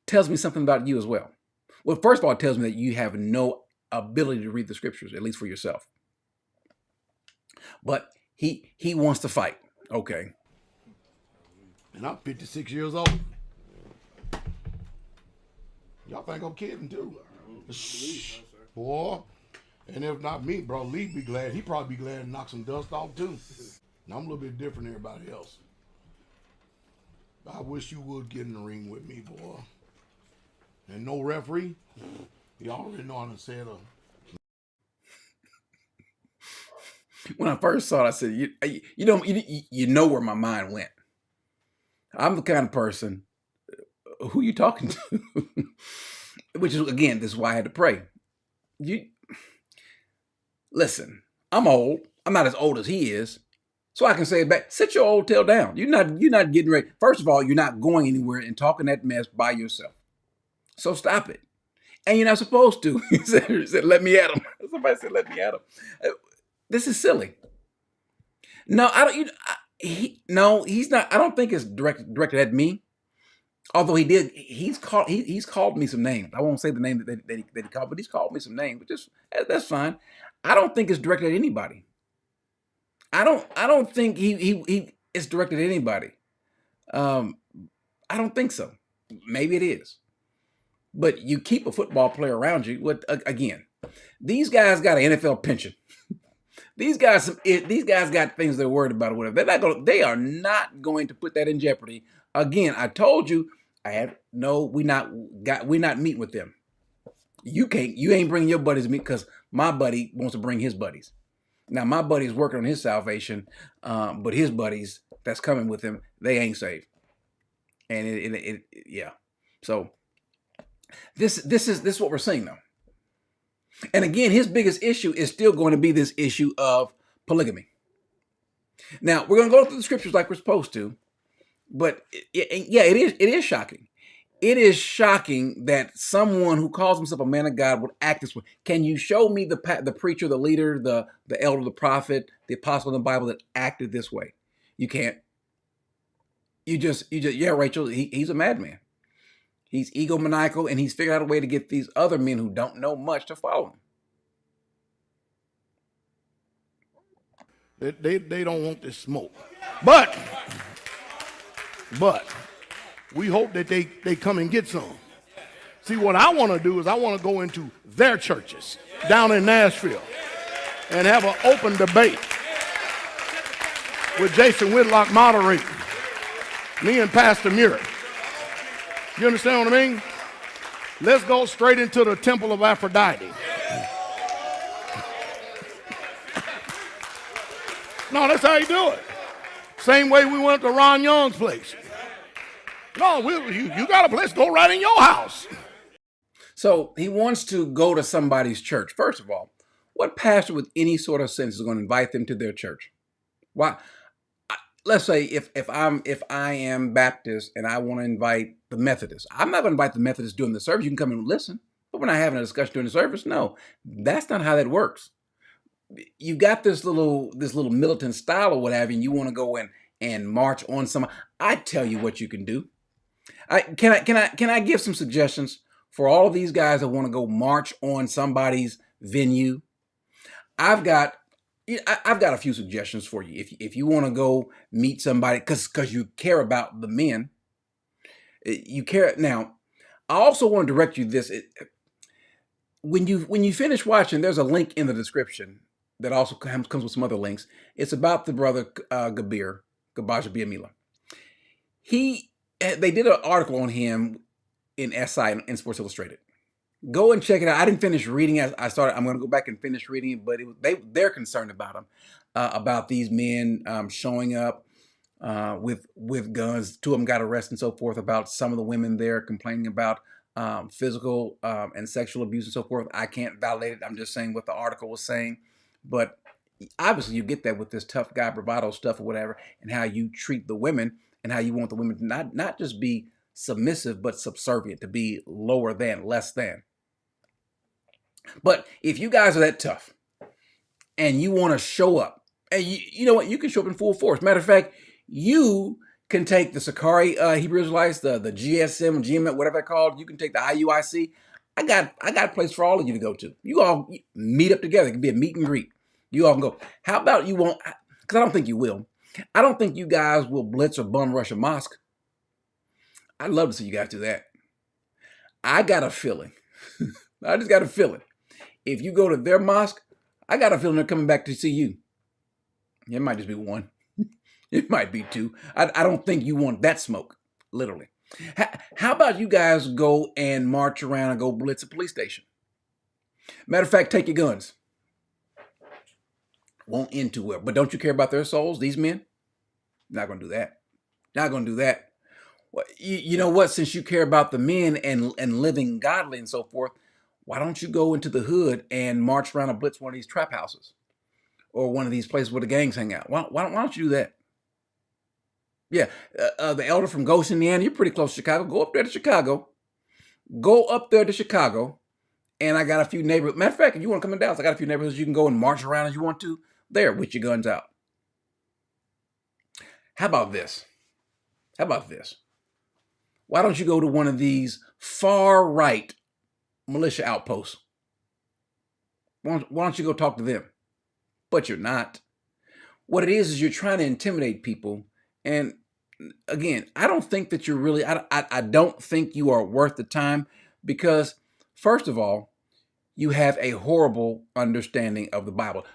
tells me something about you as well. Well, first of all, it tells me that you have no ability to read the scriptures, at least for yourself. But he wants to fight. Okay. And I'm 56 years old. Y'all think I'm kidding too? Shh, boy. And if not me, bro, Lee be glad. He probably be glad to knock some dust off too. And I'm a little bit different than everybody else. I wish you would get in the ring with me, boy. And no referee. You already know how to say it. When I first saw it, I said, you know where my mind went. I'm the kind of person, who you talking to? Which is, again, this is why I had to pray. Listen, I'm old. I'm not as old as he is. So I can say it back, sit your old tail down. You're not getting ready. First of all, you're not going anywhere and talking that mess by yourself. So stop it. And you're not supposed to. He said, let me at him. Somebody said, let me at him. This is silly. No, he's not. I don't think it's directed at me. Although he's called me some names. I won't say the name that he called, but he's called me some names. But that's fine. I don't think it's directed at anybody. I don't think he is directed at anybody. I don't think so. Maybe it is. But you keep a football player around you. Again, these guys got an NFL pension. These guys got things they're worried about or whatever. They are not going to put that in jeopardy. Again, I told you, we're not meeting with them. You ain't bringing your buddies to me because my buddy wants to bring his buddies. Now my buddy's working on his salvation, but his buddies that's coming with him, they ain't saved. And yeah. So this is what we're seeing though. And again, his biggest issue is still going to be this issue of polygamy. Now we're going to go through the scriptures like we're supposed to, but it is shocking. It is shocking that someone who calls himself a man of God would act this way. Can you show me the preacher, the leader, the elder, the prophet, the apostle in the Bible that acted this way? You can't. Yeah, Rachel, he's a madman. He's egomaniacal, and he's figured out a way to get these other men who don't know much to follow him. They don't want this smoke. But we hope that they come and get some. See, what I want to do is I want to go into their churches down in Nashville and have an open debate with Jason Whitlock moderating. Me and Pastor Muir. You understand what I mean? Let's go straight into the temple of Aphrodite. No, that's how you do it. Same way we went to Ron Young's place. No, you got a place, go right in your house. So he wants to go to somebody's church. First of all, What pastor with any sort of sense is going to invite them to their church? Why? Let's say if I am Baptist and I want to invite the Methodists, I'm not going to invite the Methodists during the service. You can come and listen, but we're not having a discussion during the service. No, that's not how that works. You got this little militant style or whatever, and you want to go in and march on some. I tell you what you can do. Can I give some suggestions for all of these guys that want to go march on somebody's venue? I've got a few suggestions for you. If you want to go meet somebody because you care about the men, you care. Now, I also want to direct you this. When you finish watching, there's a link in the description that also comes with some other links. It's about the brother Gbaja Biamila. They did an article on him in SI in Sports Illustrated. Go and check it out. I didn't finish reading it. I'm going to go back and finish reading it, but they're concerned about him, about these men showing up with guns. Two of them got arrested and so forth. About some of the women there complaining about physical and sexual abuse and so forth. I can't validate it. I'm just saying what the article was saying. But obviously you get that with this tough guy bravado stuff or whatever, and how you treat the women and how you want the women to not just be submissive, but subservient, to be lower than, less than. But if you guys are that tough and you want to show up, and you know what, you can show up in full force. Matter of fact, you can take the Sakari Hebrew Israelites, the GSM, GM, whatever they're called. You can take the IUIC. I got a place for all of you to go to. You all meet up together. It can be a meet and greet. You all can go. How about you won't? Because I don't think you will. I don't think you guys will blitz or bum rush a mosque. I'd love to see you guys do that. I got a feeling. I just got a feeling. If you go to their mosque, I got a feeling they're coming back to see you. It might just be one. It might be two. I don't think you want that smoke, literally. How about you guys go and march around and go blitz a police station? Matter of fact, take your guns. Won't end too well. But don't you care about their souls, these men? Not going to do that. Not going to do that. Well, you know what? Since you care about the men and living godly and so forth, why don't you go into the hood and march around and blitz one of these trap houses or one of these places where the gangs hang out? Why don't you do that? Yeah, the elder from Goshen, Indiana, you're pretty close to Chicago. Go up there to Chicago. Go up there to Chicago. And I got a few neighborhoods. Matter of fact, if you want to come in Dallas, I got a few neighborhoods you can go and march around as you want to there with your guns out. How about this? How about this? Why don't you go to one of these far right militia outposts? Why don't you go talk to them? But you're not. What it is you're trying to intimidate people. And again, I don't think that you're really, I don't think you are worth the time, because first of all, you have a horrible understanding of the Bible.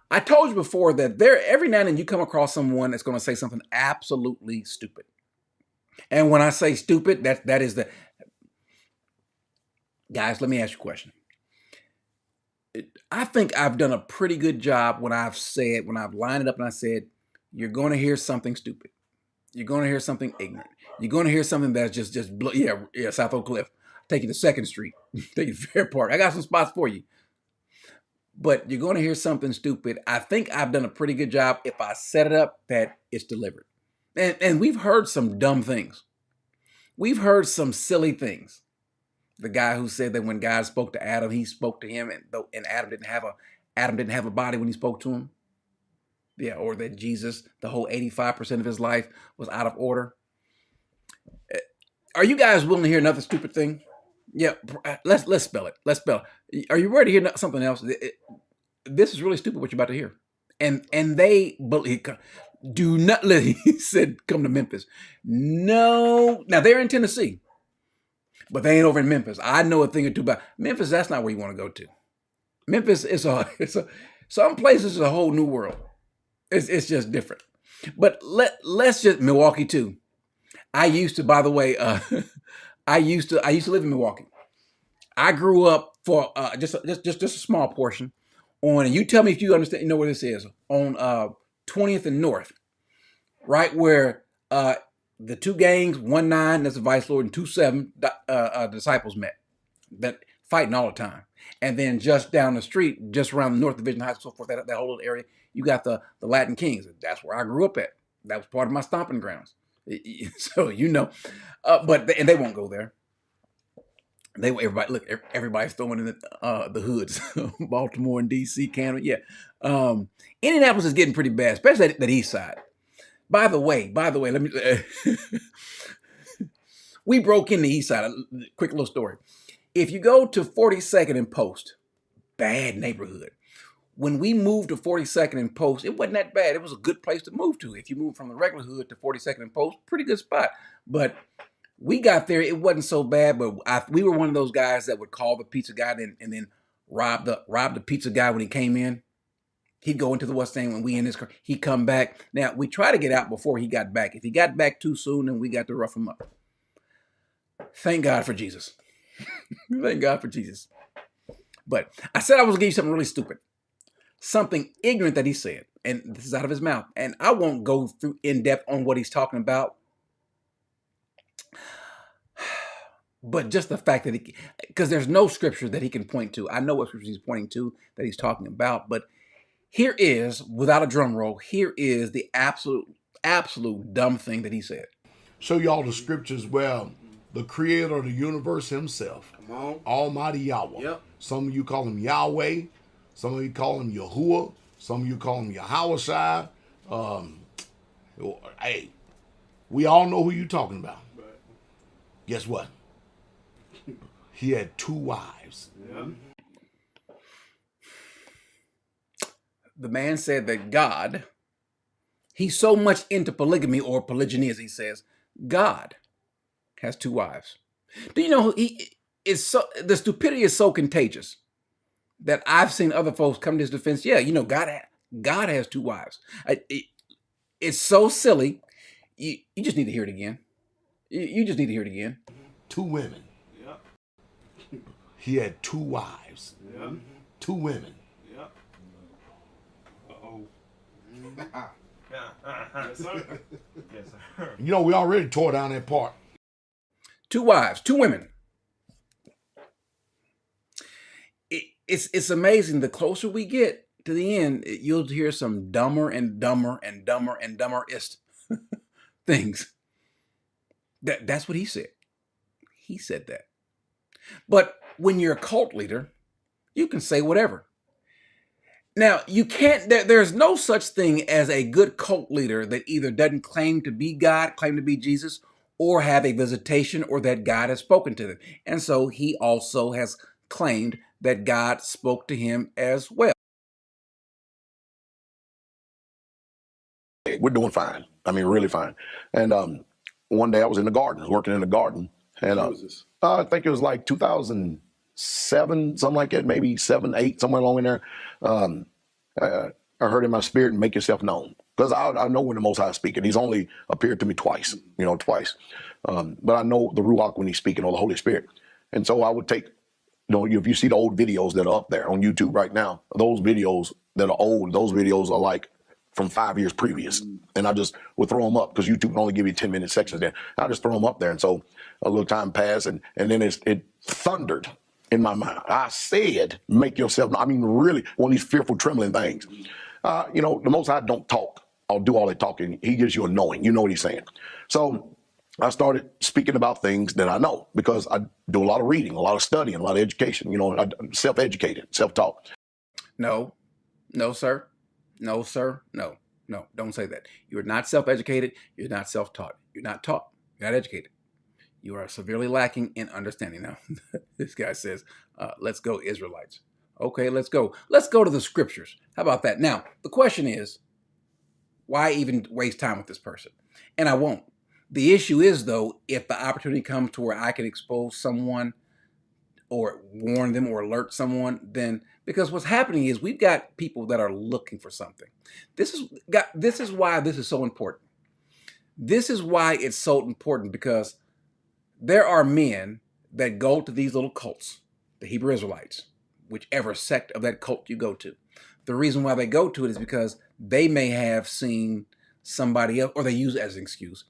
I told you before that every now and then you come across someone that's going to say something absolutely stupid. And when I say stupid, that is the... Guys, let me ask you a question. I think I've done a pretty good job when I've lined it up and I said, you're going to hear something stupid. You're going to hear something ignorant. You're going to hear something that's just South Oak Cliff. Take you to 2nd Street. Take you to Fair Park. I got some spots for you. But you're going to hear something stupid. I think I've done a pretty good job if I set it up that it's delivered. And we've heard some dumb things. We've heard some silly things. The guy who said that when God spoke to Adam, he spoke to him, and Adam didn't have a body when he spoke to him. Yeah, or that Jesus, the whole 85% of his life was out of order. Are you guys willing to hear another stupid thing? Yeah, let's spell it. Let's spell it. Are you ready to hear something else? This is really stupid what you're about to hear. And they do not let, he said, come to Memphis. No. Now they're in Tennessee, but they ain't over in Memphis. I know a thing or two about Memphis. That's not where you want to go to. Memphis is some places is a whole new world. It's just different. But let's just Milwaukee too. I used to, by the way, I used to live in Milwaukee. I grew up for just a small portion on, and you tell me if you understand, you know where this is, on 20th and North, right where the two gangs, 1-9, that's the Vice Lord, and 2-7 disciples met, that fighting all the time. And then just down the street, just around the North Division High School, so forth, that whole little area, you got the Latin Kings. That's where I grew up at. That was part of my stomping grounds. So, and they won't go there. Everybody's throwing in the hoods, Baltimore and DC, Canada. Yeah. Indianapolis is getting pretty bad, especially that east side. By the way, let me, we broke in the east side. Quick little story. If you go to 42nd and Post, bad neighborhood. When we moved to 42nd and Post, it wasn't that bad. It was a good place to move to. If you move from the regular hood to 42nd and Post, pretty good spot. But we got there, it wasn't so bad, but we were one of those guys that would call the pizza guy and then rob the pizza guy when he came in. He'd go into the West End when we in his car. He'd come back. Now, we try to get out before he got back. If he got back too soon, then we got to rough him up. Thank God for Jesus. Thank God for Jesus. But I said I was going to give you something really stupid. Something ignorant that he said. And this is out of his mouth. And I won't go through in depth on what he's talking about. But just the fact that because there's no scripture that he can point to. I know what scripture he's pointing to that he's talking about. But here is, without a drum roll, here is the absolute dumb thing that he said. Show y'all the scriptures where the creator of the universe himself, Come on. Almighty Yahweh. Yep. Some of you call him Yahweh. Some of you call him Yahuwah. Some of you call him Yahweh. Hey, we all know who you're talking about. Right. Guess what? He had 2 wives. Yeah. The man said that God, he's so much into polygamy or polygyny, as he says, God has 2 wives. Do you know the stupidity is so contagious that I've seen other folks come to his defense. Yeah, God has 2 wives. It's so silly. You just need to hear it again. You just need to hear it again. 2 women. Yeah. He had 2 wives. Yeah. 2 women. Yeah. Uh-oh. Yes, sir. Yes, sir. You know, we already tore down that part. 2 wives, 2 women. It's amazing. The closer we get to the end, you'll hear some dumber and dumber and dumber and dumberest things. That's what he said. He said that. But when you're a cult leader, you can say whatever. Now, you can't, there's no such thing as a good cult leader that either doesn't claim to be God, claim to be Jesus, or have a visitation, or that God has spoken to them. And so he also has claimed that God spoke to him as well. We're doing fine. I mean, really fine. And one day I was in the garden, working in the garden. And When was this? I think it was like 2007, something like that, maybe 7, 8, somewhere along in there. I heard in my spirit, make yourself known. Because I know when the Most High is speaking. He's only appeared to me twice. But I know the Ruach when he's speaking, or the Holy Spirit. And so I would take, if you see the old videos that are up there on YouTube right now, those videos that are old, those videos are like from 5 years previous. And I just would throw them up because YouTube can only give you 10-minute sections there. I just throw them up there. And so a little time passed and then it thundered in my mind. I said, make yourself, I mean, really one of these fearful, trembling things. The Most High don't talk. I'll do all the talking. He gives you a knowing. You know what he's saying. So I started speaking about things that I know because I do a lot of reading, a lot of studying, a lot of education, I'm self-educated, self-taught. No, sir. No, sir. No, don't say that. You're not self-educated. You're not self-taught. You're not taught. You're not educated. You are severely lacking in understanding. Now, this guy says, let's go, Israelites. Okay, let's go. Let's go to the scriptures. How about that? Now, the question is, why even waste time with this person? And I won't. The issue is, though, if the opportunity comes to where I can expose someone or warn them or alert someone, then, because what's happening is we've got people that are looking for something. This is why this is so important. This is why it's so important, because there are men that go to these little cults, the Hebrew Israelites, whichever sect of that cult you go to. The reason why they go to it is because they may have seen somebody else, or they use it as an excuse,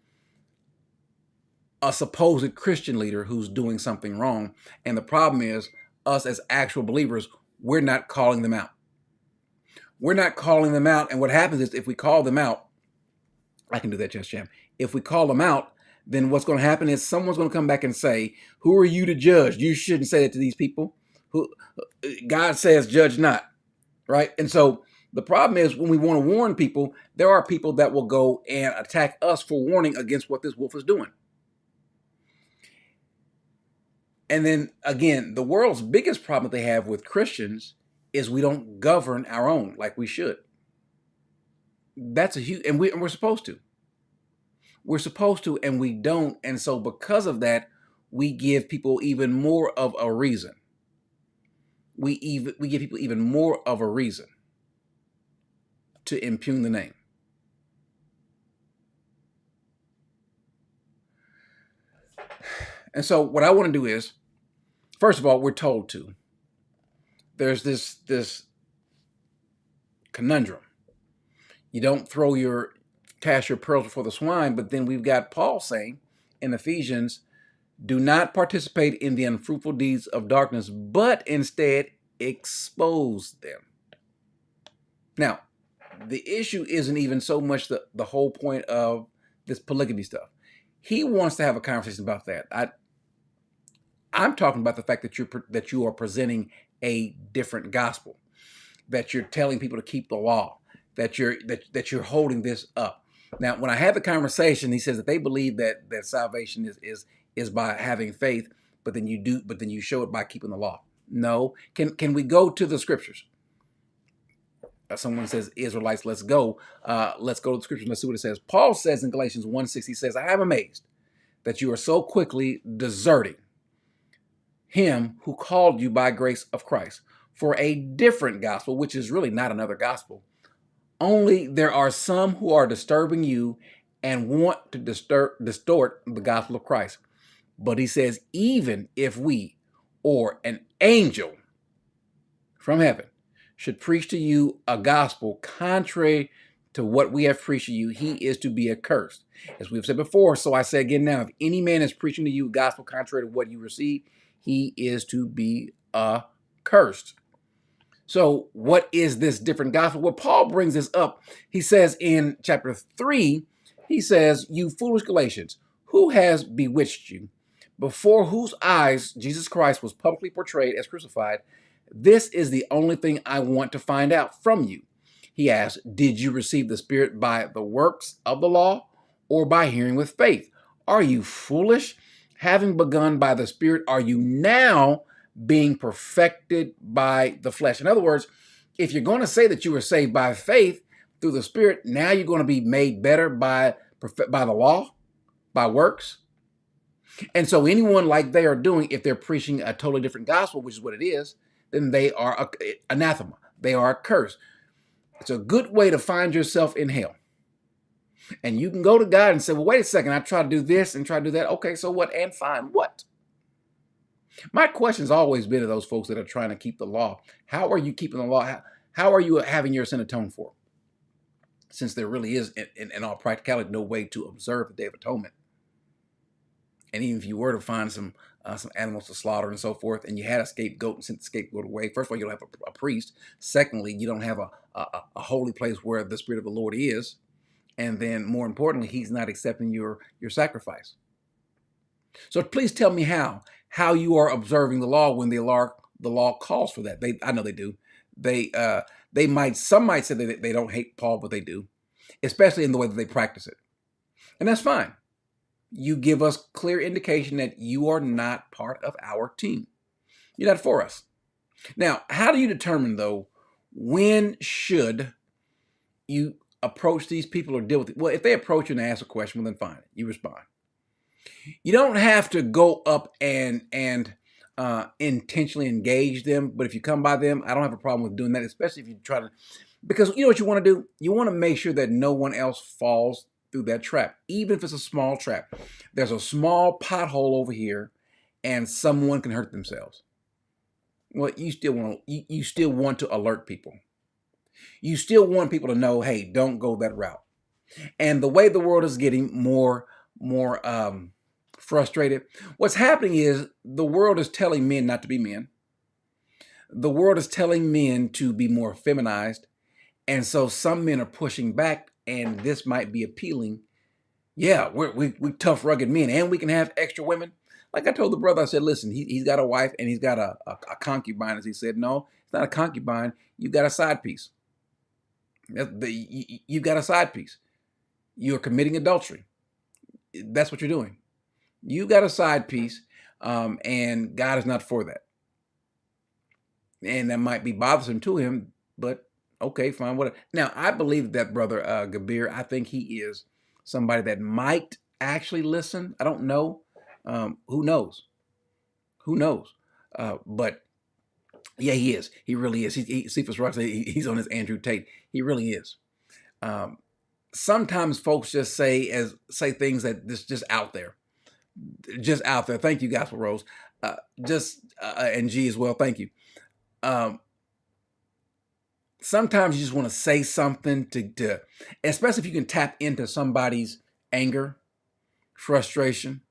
a supposed Christian leader who's doing something wrong. And the problem is us as actual believers, we're not calling them out. We're not calling them out. And what happens is if we call them out, I can do that, Just Jam. If we call them out, then what's going to happen is someone's going to come back and say, who are you to judge? You shouldn't say that to these people. Who God says, judge not, right? And so the problem is when we want to warn people, there are people that will go and attack us for warning against what this wolf is doing. And then again, the world's biggest problem that they have with Christians is we don't govern our own like we should. That's a huge, and we're supposed to. We're supposed to, and we don't. And so because of that, we give people even more of a reason. We give people even more of a reason to impugn the name. And so what I want to do is, first of all, we're told to. There's this conundrum. You don't cast your pearls before the swine, but then we've got Paul saying in Ephesians, do not participate in the unfruitful deeds of darkness, but instead expose them. Now, the issue isn't even so much the whole point of this polygamy stuff. He wants to have a conversation about that. I'm talking about the fact that you are presenting a different gospel, that you're telling people to keep the law, that you're holding this up. Now, when I had the conversation, he says that they believe that salvation is by having faith, but then you show it by keeping the law. No. Can we go to the scriptures? Someone says, Israelites, let's go. Let's go to the scriptures. Let's see what it says. Paul says in Galatians 1:6, he says, I am amazed that you are so quickly deserting him who called you by grace of Christ for a different gospel, which is really not another gospel. Only there are some who are disturbing you and want to distort the gospel of Christ. But he says, even if we or an angel from heaven should preach to you a gospel contrary to what we have preached to you, he is to be accursed. As we've said before, so I say again now, if any man is preaching to you a gospel contrary to what you receive, he is to be accursed. So what is this different gospel? Well, Paul brings this up. He says in chapter 3, he says, you foolish Galatians, who has bewitched you, before whose eyes Jesus Christ was publicly portrayed as crucified? This is the only thing I want to find out from you. He asked, did you receive the Spirit by the works of the law or by hearing with faith? Are you foolish? Having begun by the Spirit, are you now being perfected by the flesh? In other words, if you're going to say that you were saved by faith through the Spirit, now you're going to be made better by the law, by works. And so anyone like they are doing, if they're preaching a totally different gospel, which is what it is, then they are anathema. They are accursed. It's a good way to find yourself in hell. And you can go to God and say, well, wait a second, I try to do this and try to do that. Okay, so what? And fine, what? My question's always been to those folks that are trying to keep the law. How are you keeping the law? How are you having your sin atoned for? Since there really is, in all practicality, no way to observe the Day of Atonement. And even if you were to find some animals to slaughter and so forth, and you had a scapegoat and sent the scapegoat away, first of all, you don't have a priest. Secondly, you don't have a holy place where the Spirit of the Lord is. And then more importantly, he's not accepting your sacrifice. So please tell me how you are observing the law when the law calls for that. I know they do. Some might say that they don't hate Paul, but they do, especially in the way that they practice it. And that's fine. You give us clear indication that you are not part of our team. You're not for us. Now, how do you determine, though, when should you approach these people or deal with it? Well, if they approach you and ask a question, well, then fine, you respond. You don't have to go up and intentionally engage them, but if you come by them, I don't have a problem with doing that, especially if you try to, because you know what you want to do? You want to make sure that no one else falls through that trap, even if it's a small trap. There's a small pothole over here and someone can hurt themselves. Well, you still want to alert people. You still want people to know, hey, don't go that route. And the way the world is getting more frustrated, what's happening is the world is telling men not to be men. The world is telling men to be more feminized, and so some men are pushing back, and this might be appealing. Yeah, we tough, rugged men, and we can have extra women. Like I told the brother, I said, listen, he's got a wife and he's got a concubine. As he said, no, it's not a concubine. You've got a side piece. You've got a side piece. You're committing adultery. That's what you're doing. You got a side piece, and God is not for that. And that might be bothersome to him, but okay, fine, whatever. Now, I believe that brother Gabir, I think he is somebody that might actually listen. I don't know. Who knows? Who knows? But yeah, he is. He really is. Cephas Rock, he's on his Andrew Tate. He really is. Sometimes folks just say things that just out there. Just out there. Thank you, Gospel Rose. And G as well. Thank you. Sometimes you just want to say something to, especially if you can tap into somebody's anger, frustration,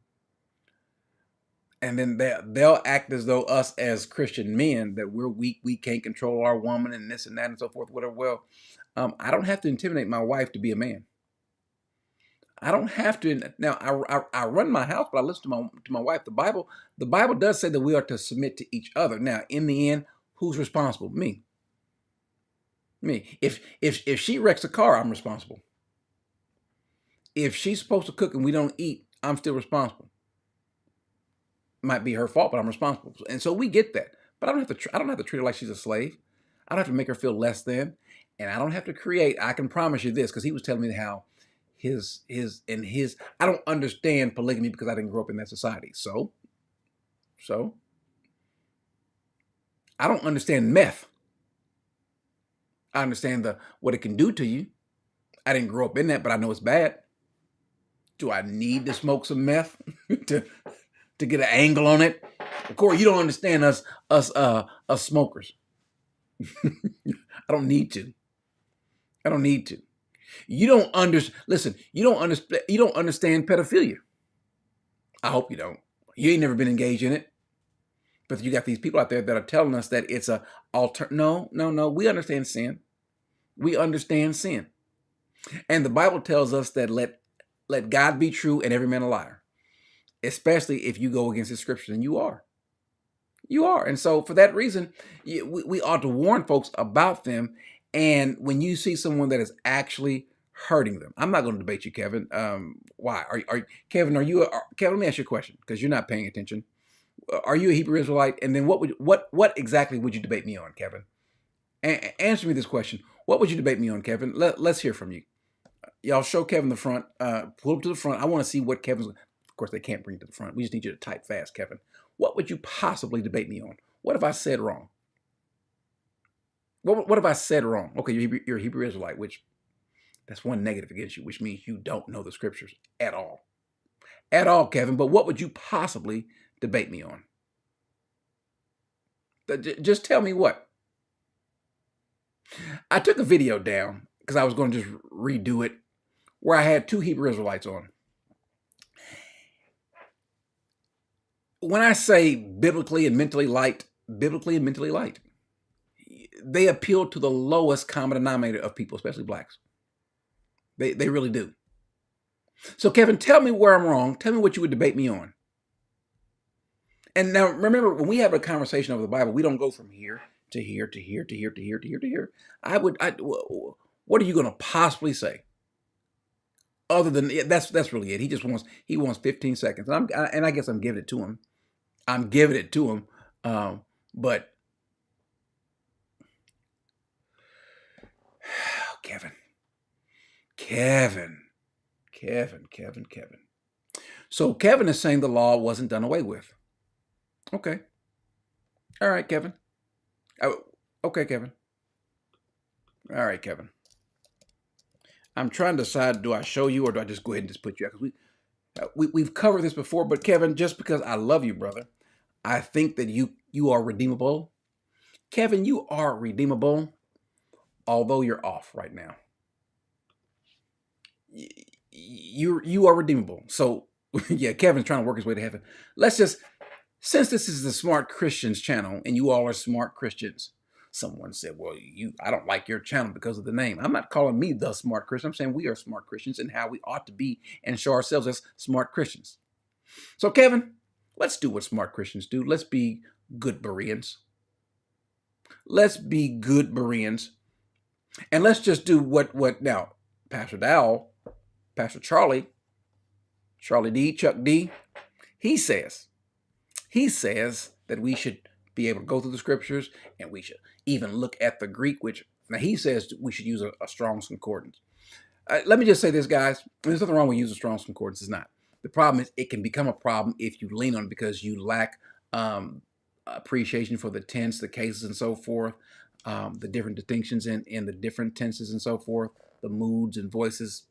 and then they'll act as though us as Christian men, that we're weak, we can't control our woman and this and that and so forth, whatever. Well, I don't have to intimidate my wife to be a man. I don't have to. Now, I run my house, but I listen to my wife. The Bible does say that we are to submit to each other. Now, in the end, who's responsible? Me. If she wrecks a car, I'm responsible. If she's supposed to cook and we don't eat, I'm still responsible. Might be her fault, but I'm responsible. And so we get that. But I don't have to treat her like she's a slave. I don't have to make her feel less than. And I don't have to create. I can promise you this, because he was telling me how I don't understand polygamy because I didn't grow up in that society. So I don't understand meth. I understand what it can do to you. I didn't grow up in that, but I know it's bad. Do I need to smoke some meth to get an angle on it? Corey, you don't understand us smokers. I don't need to. You don't listen, you don't understand pedophilia. I hope you don't. You ain't never been engaged in it. But you got these people out there that are telling us that it's a no. We understand sin. We understand sin. And the Bible tells us that let God be true and every man a liar. Especially if you go against the scriptures, and you are. You are. And so for that reason, we ought to warn folks about them. And when you see someone that is actually hurting them, I'm not going to debate you, Kevin. Why? Kevin, Kevin, let me ask you a question, because you're not paying attention. Are you a Hebrew Israelite? And then what exactly would you debate me on, Kevin? Answer me this question. What would you debate me on, Kevin? Let's hear from you. Y'all show Kevin the front. Pull him to the front. I want to see what Kevin's. Of course, they can't bring it to the front. We just need you to type fast, Kevin. What would you possibly debate me on? What have I said wrong? What have I said wrong? Okay, you're a Hebrew Israelite, which that's one negative against you, which means you don't know the scriptures at all. At all, Kevin. But what would you possibly debate me on? Just tell me what. I took a video down because I was going to just redo it, where I had two Hebrew Israelites on. When I say biblically and mentally light, they appeal to the lowest common denominator of people, especially blacks. They really do. So, Kevin, tell me where I'm wrong. Tell me what you would debate me on. And now, remember, when we have a conversation over the Bible, we don't go from here to here to here to here to here to here to here. What are you going to possibly say? Other than that's really it. He wants 15 seconds, and I guess I'm giving it to him. But Kevin. So Kevin is saying the law wasn't done away with. Okay. All right, Kevin. Okay, Kevin. All right, Kevin. I'm trying to decide, do I show you or do I just go ahead and just put you out? Because we've covered this before, but Kevin, just because I love you, brother, I think that you are redeemable. Kevin, you are redeemable, although you're off right now. You are redeemable. So yeah, Kevin's trying to work his way to heaven. Let's just Since this is the Smart Christians channel and you all are smart Christians, someone said, well, I don't like your channel because of the name. I'm not calling me the Smart Christian. I'm saying we are smart Christians and how we ought to be and show ourselves as smart Christians. So, Kevin, let's do what smart Christians do. Let's be good Bereans. Let's be good Bereans. And let's just do what now, Pastor Dowell, Pastor Charlie D, Chuck D, he says that we should be able to go through the scriptures and we should even look at the Greek, which now he says we should use a Strong's Concordance. Let me just say this, guys. There's nothing wrong with using Strong's Concordance. It's not. The problem is it can become a problem if you lean on it because you lack appreciation for the tense, the cases, and so forth, the different distinctions in the different tenses and so forth, the moods and voices.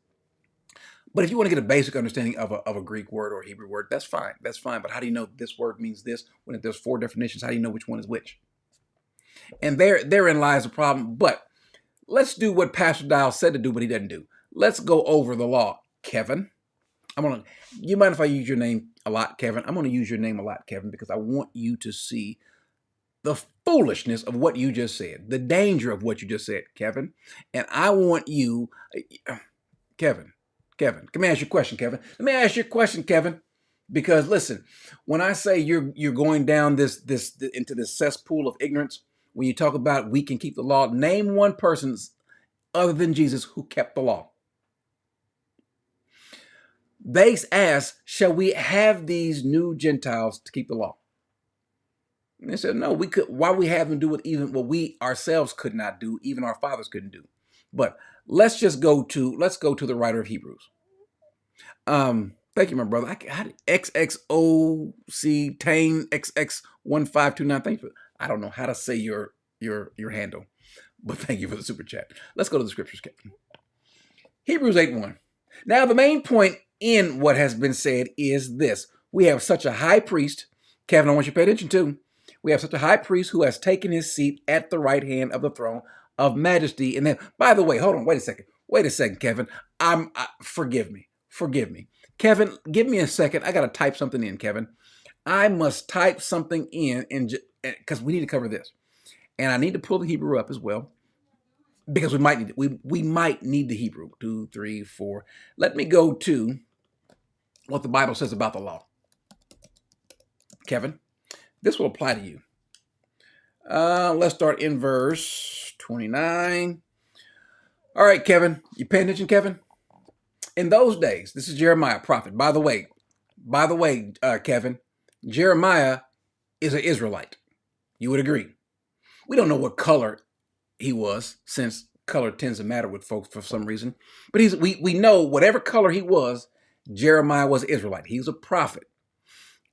But if you want to get a basic understanding of a Greek word or a Hebrew word, that's fine. That's fine. But how do you know this word means this when if there's 4 definitions? How do you know which one is which? And therein lies the problem. But let's do what Pastor Dial said to do, but he doesn't do. Let's go over the law. Kevin, you mind if I use your name a lot, Kevin? I'm going to use your name a lot, Kevin, because I want you to see the foolishness of what you just said, the danger of what you just said, Kevin. And I want you, Kevin, let me ask you a question, Kevin. Let me ask you a question, Kevin. Because listen, when I say you're going down this into this cesspool of ignorance, when you talk about we can keep the law, name one person other than Jesus who kept the law. They asked, shall we have these new Gentiles to keep the law? And they said, no, we could. Why we have them do what even what we ourselves could not do, even our fathers couldn't do. But let's go to the writer of Hebrews. Thank you, my brother. XXOC Tane XX1529. Thank you. I don't know how to say your handle, but thank you for the super chat. Let's go to the scriptures, Kevin. Hebrews 8:1. Now the main point in what has been said is this: we have such a high priest, Kevin. I want you to pay attention to. We have such a high priest who has taken his seat at the right hand of the throne of majesty. And then, by the way, hold on, wait a second, Kevin. Forgive me, Kevin. Give me a second. I got to type something in, Kevin. I must type something in because we need to cover this, and I need to pull the Hebrew up as well because we might need the Hebrew. 2, 3, 4. Let me go to what the Bible says about the law, Kevin. This will apply to you. Let's start in verse 29. All right, Kevin. You paying attention, Kevin? In those days, this is Jeremiah, prophet. By the way, Kevin, Jeremiah is an Israelite. You would agree. We don't know what color he was, since color tends to matter with folks for some reason. But we know whatever color he was, Jeremiah was an Israelite. He was a prophet.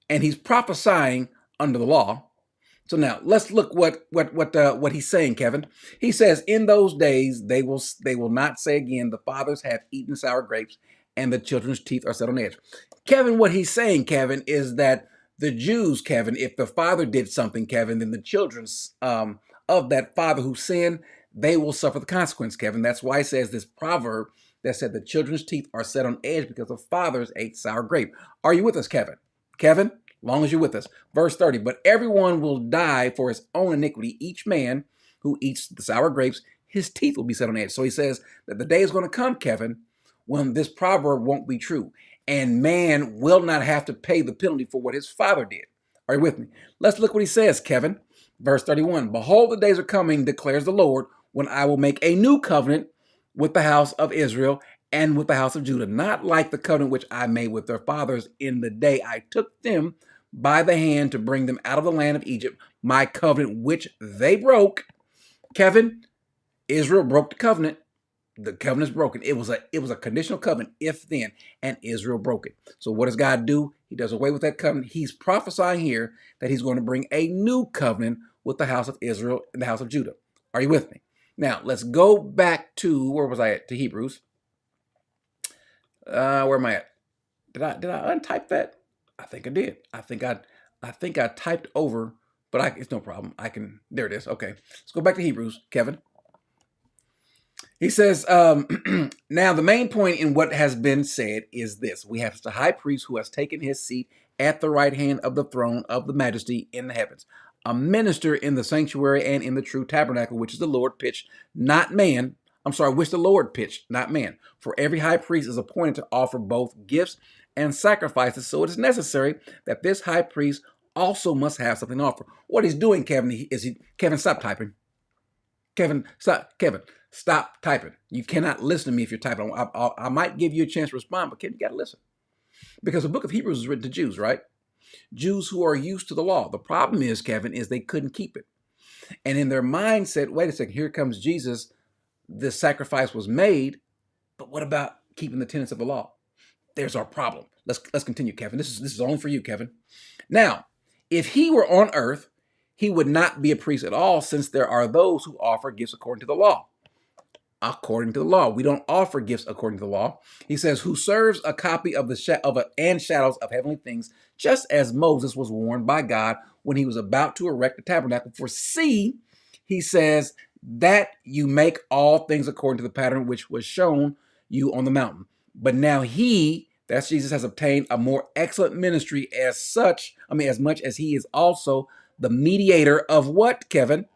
And he's prophesying under the law. So now let's look what he's saying, Kevin. He says, in those days they will not say again, the fathers have eaten sour grapes and the children's teeth are set on edge. Kevin, what he's saying, Kevin, is that the Jews, Kevin, if the father did something, Kevin, then the children's of that father who sinned, they will suffer the consequence, Kevin. That's why he says this proverb that said the children's teeth are set on edge because the fathers ate sour grape. Are you with us, Kevin? Kevin? Long as you're with us. Verse 30, but everyone will die for his own iniquity. Each man who eats the sour grapes, his teeth will be set on edge. So he says that the day is going to come, Kevin, when this proverb won't be true. And man will not have to pay the penalty for what his father did. Are you with me? Let's look what he says, Kevin. Verse 31, behold, the days are coming, declares the Lord, when I will make a new covenant with the house of Israel and with the house of Judah, not like the covenant which I made with their fathers in the day I took them by the hand to bring them out of the land of Egypt, my covenant which they broke. Kevin, Israel broke the covenant. The covenant is broken. It was a conditional covenant, if then, and Israel broke it. So what does God do? He does away with that covenant. He's prophesying here that he's going to bring a new covenant with the house of Israel and the house of Judah. Are you with me? Now, let's go back to, where was I at? To Hebrews. Where am I at? Did I untype that? I think I did. I think I typed over, but it's no problem. There it is. Okay. Let's go back to Hebrews, Kevin. He says, now the main point in what has been said is this. We have a high priest who has taken his seat at the right hand of the throne of the majesty in the heavens. A minister in the sanctuary and in the true tabernacle, which is the Lord pitched, not man. Which the Lord pitched, not man. For every high priest is appointed to offer both gifts and sacrifices. So it is necessary that this high priest also must have something to offer. What he's doing, Kevin, Kevin, stop typing. Kevin, stop typing. You cannot listen to me if you're typing. I might give you a chance to respond, but Kevin, you got to listen. Because the book of Hebrews is written to Jews, right? Jews who are used to the law. The problem is, Kevin, is they couldn't keep it. And in their mindset, wait a second, here comes Jesus. This sacrifice was made, but what about keeping the tenets of the law? There's our problem. Let's continue, Kevin. This is only for you, Kevin. Now, if he were on earth, he would not be a priest at all, since there are those who offer gifts according to the law. According to the law, we don't offer gifts according to the law. He says, who serves a copy of and shadows of heavenly things, just as Moses was warned by God when he was about to erect the tabernacle. For see, he says, that you make all things according to the pattern which was shown you on the mountain. But now he, that's Jesus, has obtained a more excellent ministry as much as he is also the mediator of what, Kevin?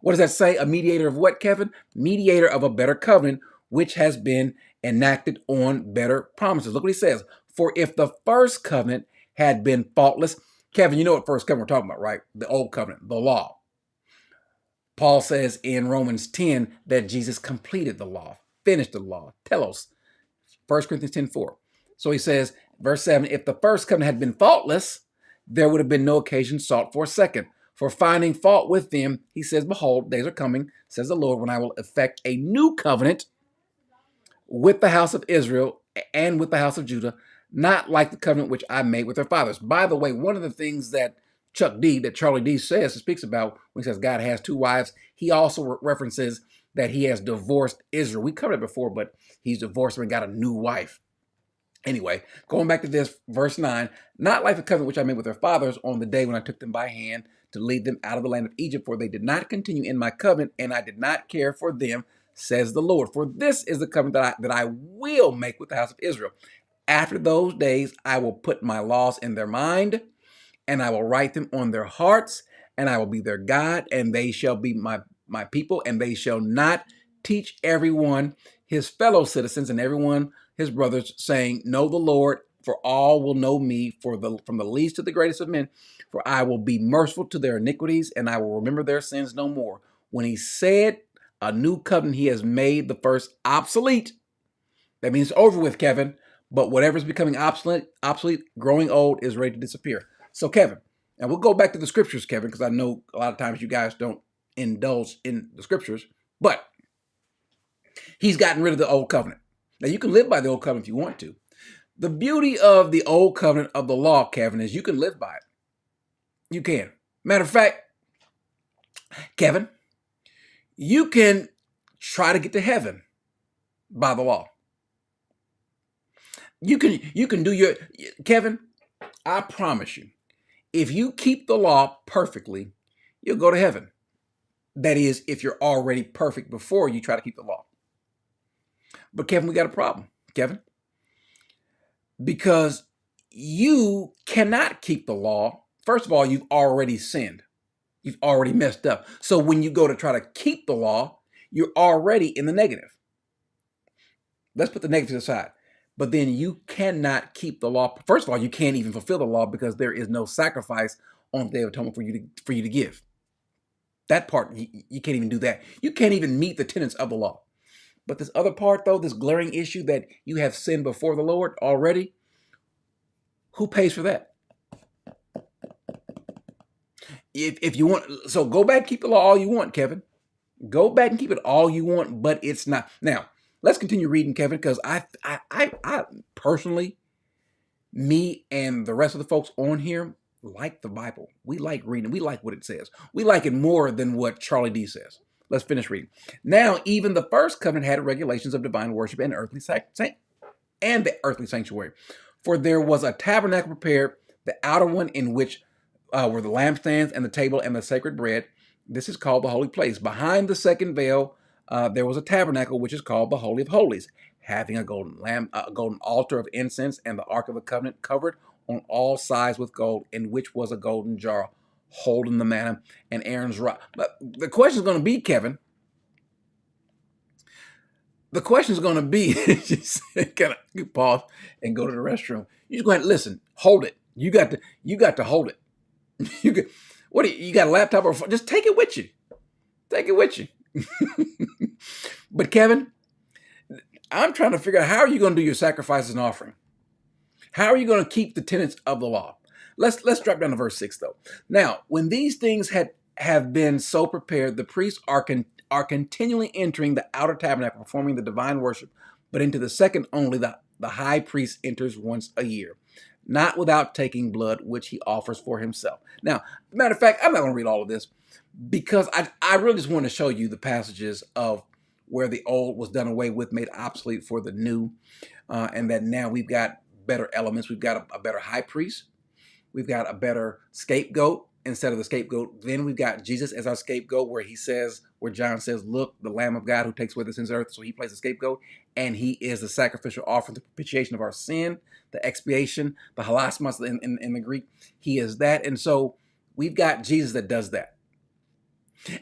What does that say? A mediator of what, Kevin? Mediator of a better covenant, which has been enacted on better promises. Look what he says. For if the first covenant had been faultless, Kevin, you know what first covenant we're talking about, right? The old covenant, the law. Paul says in Romans 10 that Jesus completed the law, finished the law, telos, 1 Corinthians 10:4. So he says, verse 7, if the first covenant had been faultless, there would have been no occasion sought for a second. For finding fault with them, he says, behold, days are coming, says the Lord, when I will effect a new covenant with the house of Israel and with the house of Judah, not like the covenant which I made with their fathers. By the way, one of the things that Charlie D speaks about when he says God has two wives, he also references that he has divorced Israel. We covered it before, but he's divorced and got a new wife. Anyway, going back to this, verse 9, not like the covenant which I made with their fathers on the day when I took them by hand to lead them out of the land of Egypt, for they did not continue in my covenant, and I did not care for them, says the Lord. For this is the covenant that I will make with the house of Israel. After those days, I will put my laws in their mind, and I will write them on their hearts, and I will be their God, and they shall be my people, and they shall not teach everyone his fellow citizens and everyone his brothers, saying, know the Lord, for all will know me, from the least to the greatest of men, for I will be merciful to their iniquities, and I will remember their sins no more. When he said a new covenant, he has made the first obsolete. That means it's over with, Kevin. But whatever's becoming obsolete, growing old, is ready to disappear. So, Kevin, and we'll go back to the scriptures, Kevin, because I know a lot of times you guys don't indulge in the scriptures, but he's gotten rid of the old covenant. Now, you can live by the old covenant if you want to. The beauty of the old covenant of the law, Kevin, is you can live by it. You can. Matter of fact, Kevin, you can try to get to heaven by the law. You can do Kevin, I promise you, if you keep the law perfectly, you'll go to heaven. That is, if you're already perfect before you try to keep the law. But Kevin, we got a problem, Kevin. Because you cannot keep the law. First of all, you've already sinned. You've already messed up. So when you go to try to keep the law, you're already in the negative. Let's put the negative aside. But then you cannot keep the law. First of all, you can't even fulfill the law because there is no sacrifice on the Day of Atonement for you to give. That part, you can't even do that. You can't even meet the tenets of the law. But this other part, though, this glaring issue that you have sinned before the Lord already, who pays for that? If you want, so go back and keep the law all you want, Kevin. Go back and keep it all you want, but it's not. Now, let's continue reading, Kevin, because I personally, me and the rest of the folks on here like the Bible. We like reading. We like what it says. We like it more than what Charlie D says. Let's finish reading. Now, even the first covenant had regulations of divine worship and the earthly sanctuary. For there was a tabernacle prepared, the outer one in which were the lampstands and the table and the sacred bread. This is called the holy place. Behind the second veil, there was a tabernacle which is called the Holy of Holies, having a golden altar of incense and the Ark of the Covenant covered on all sides with gold, in which was a golden jar holding the manna and Aaron's rod. But the question is going to be, Kevin, the question is going to be, just kind of you pause and go to the restroom. You just go ahead and listen, hold it. You got to hold it. You got, you got a laptop or phone? Just take it with you. Take it with you. But Kevin, I'm trying to figure out, how are you going to do your sacrifices and offering? How are you going to keep the tenets of the law? Let's drop down to verse 6 though. Now, when these things have been so prepared, the priests are continually entering the outer tabernacle, performing the divine worship, but into the second only the high priest enters once a year, not without taking blood, which he offers for himself. Now, matter of fact, I'm not going to read all of this because I really just want to show you the passages of where the old was done away with, made obsolete for the new, and that now we've got better elements. We've got a better high priest. We've got a better scapegoat instead of the scapegoat. Then we've got Jesus as our scapegoat, where John says, look, the Lamb of God who takes away the sins of the earth. So he plays the scapegoat, and he is the sacrificial offering, the propitiation of our sin, the expiation, the halasmos in the Greek. He is that. And so we've got Jesus that does that.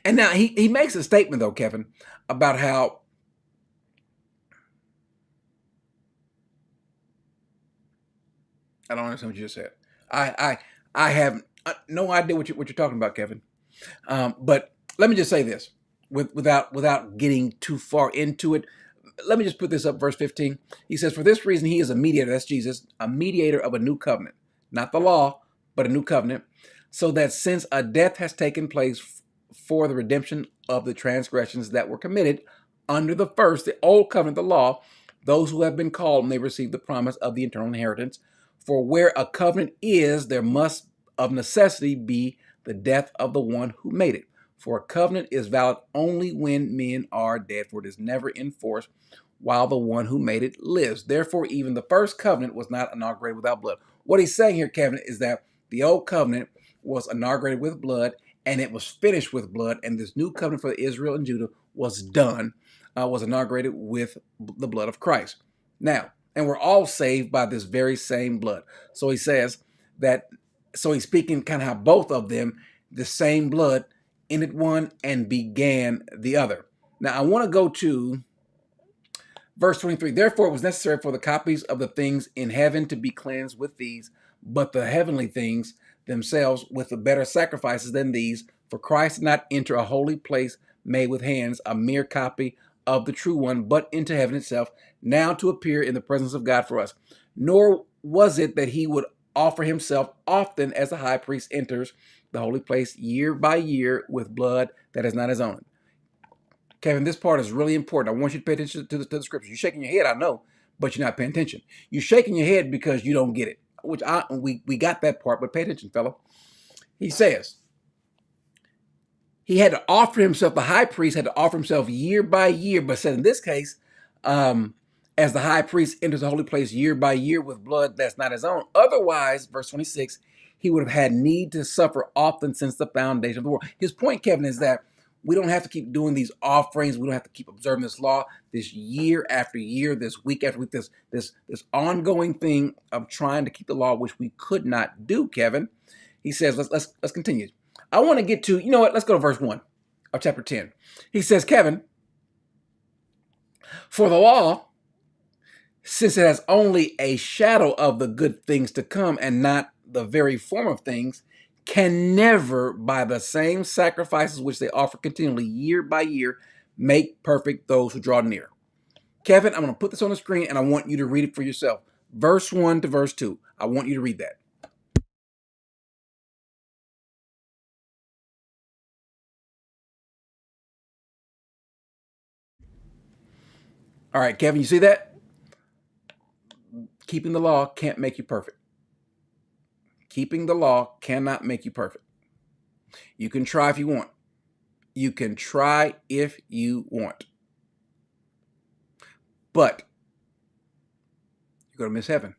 And now he makes a statement though, Kevin, about how I don't understand what you just said. I have no idea what you're talking about, Kevin. But let me just say this, without getting too far into it. Let me just put this up, verse 15. He says, for this reason, he is a mediator, that's Jesus, a mediator of a new covenant, not the law, but a new covenant, so that since a death has taken place for the redemption of the transgressions that were committed under the first, the old covenant, the law, those who have been called may receive the promise of the eternal inheritance. For where a covenant is, there must of necessity be the death of the one who made it. For a covenant is valid only when men are dead, for it is never in force while the one who made it lives. Therefore, even the first covenant was not inaugurated without blood. What he's saying here, Kevin, is that the old covenant was inaugurated with blood, and it was finished with blood, and this new covenant for Israel and Judah was inaugurated with the blood of Christ. Now, and we're all saved by this very same blood. So he says that, so he's speaking kind of how both of them, the same blood, ended one and began the other. Now, I want to go to verse 23. Therefore, it was necessary for the copies of the things in heaven to be cleansed with these, but the heavenly things themselves with the better sacrifices than these. For Christ did not enter a holy place made with hands, a mere copy of the true one, but into heaven itself, now to appear in the presence of God for us. Nor was it that he would offer himself often as the high priest enters the holy place year by year with blood that is not his own. Kevin, this part is really important. I want you to pay attention to the scriptures. You're shaking your head, I know, but you're not paying attention. You're shaking your head because you don't get it, which we got that part, but pay attention, fellow. He says, he had to offer himself, the high priest had to offer himself year by year, but said in this case, as the high priest enters the holy place year by year with blood that's not his own. Otherwise, verse 26, he would have had need to suffer often since the foundation of the world. His point, Kevin, is that we don't have to keep doing these offerings. We don't have to keep observing this law, this year after year, this week after week, this ongoing thing of trying to keep the law, which we could not do, Kevin. He says, let's continue. I want to get to, you know what, let's go to verse 1 of chapter 10. He says, Kevin, for the law, since it has only a shadow of the good things to come and not the very form of things, can never, by the same sacrifices which they offer continually year by year, make perfect those who draw near. Kevin, I'm going to put this on the screen and I want you to read it for yourself. Verse 1 to verse 2. I want you to read that. All right, Kevin, you see that? Keeping the law can't make you perfect. Keeping the law cannot make you perfect. You can try if you want. You can try if you want. But you're going to miss heaven.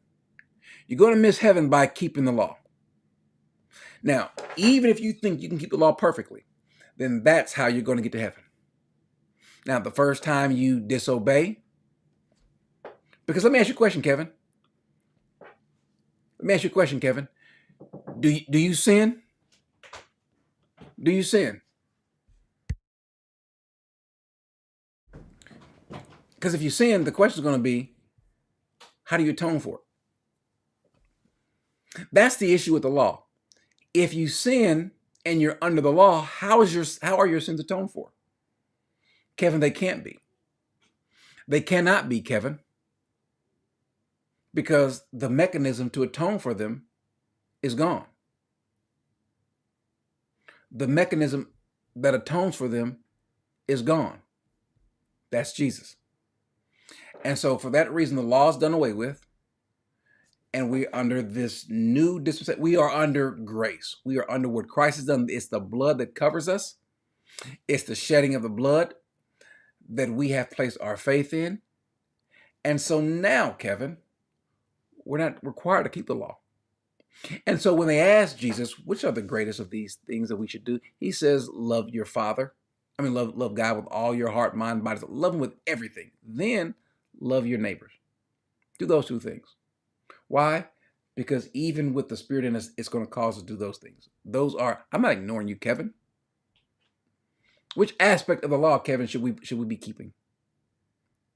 You're going to miss heaven by keeping the law. Now, even if you think you can keep the law perfectly, then that's how you're going to get to heaven. Now, the first time you disobey, because let me ask you a question, Kevin. Let Let me ask you a question, Kevin. Do you sin? Do you sin? Because if you sin, the question is going to be, how do you atone for it? That's the issue with the law. If you sin and you're under the law, how are your sins atoned for? Kevin, they can't be. They cannot be, Kevin, because the mechanism to atone for them is gone. The mechanism that atones for them is gone. That's Jesus. And so for that reason, the law is done away with. And we're under this new dispensation. We are under grace. We are under what Christ has done. It's the blood that covers us. It's the shedding of the blood that we have placed our faith in. And so now, Kevin, we're not required to keep the law. And so when they ask Jesus, which are the greatest of these things that we should do? He says, love your father. Love God with all your heart, mind, body. Love him with everything. Then love your neighbors. Do those two things. Why? Because even with the Spirit in us, it's going to cause us to do those things. I'm not ignoring you, Kevin. Which aspect of the law, Kevin, should we be keeping?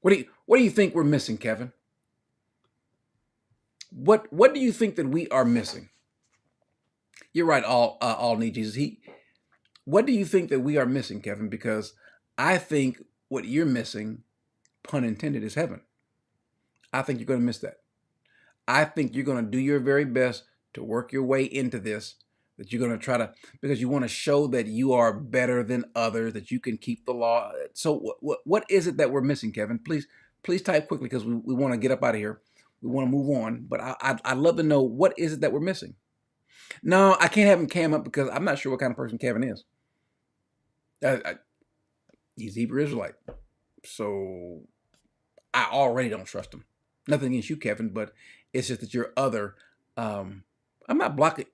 What do you think we're missing, Kevin? What do you think that we are missing? You're right, all need Jesus. What do you think that we are missing, Kevin? Because I think what you're missing, pun intended, is heaven. I think you're going to miss that. I think you're going to do your very best to work your way into this, that you're going to try to, because you want to show that you are better than others, that you can keep the law. So what is it that we're missing, Kevin? Please type quickly, because we want to get up out of here. We want to move on, but I'd love to know, what is it that we're missing? No, I can't have him cam up because I'm not sure what kind of person Kevin is. He's Hebrew Israelite. So I already don't trust him. Nothing against you, Kevin, but it's just that you're other. I'm not blocking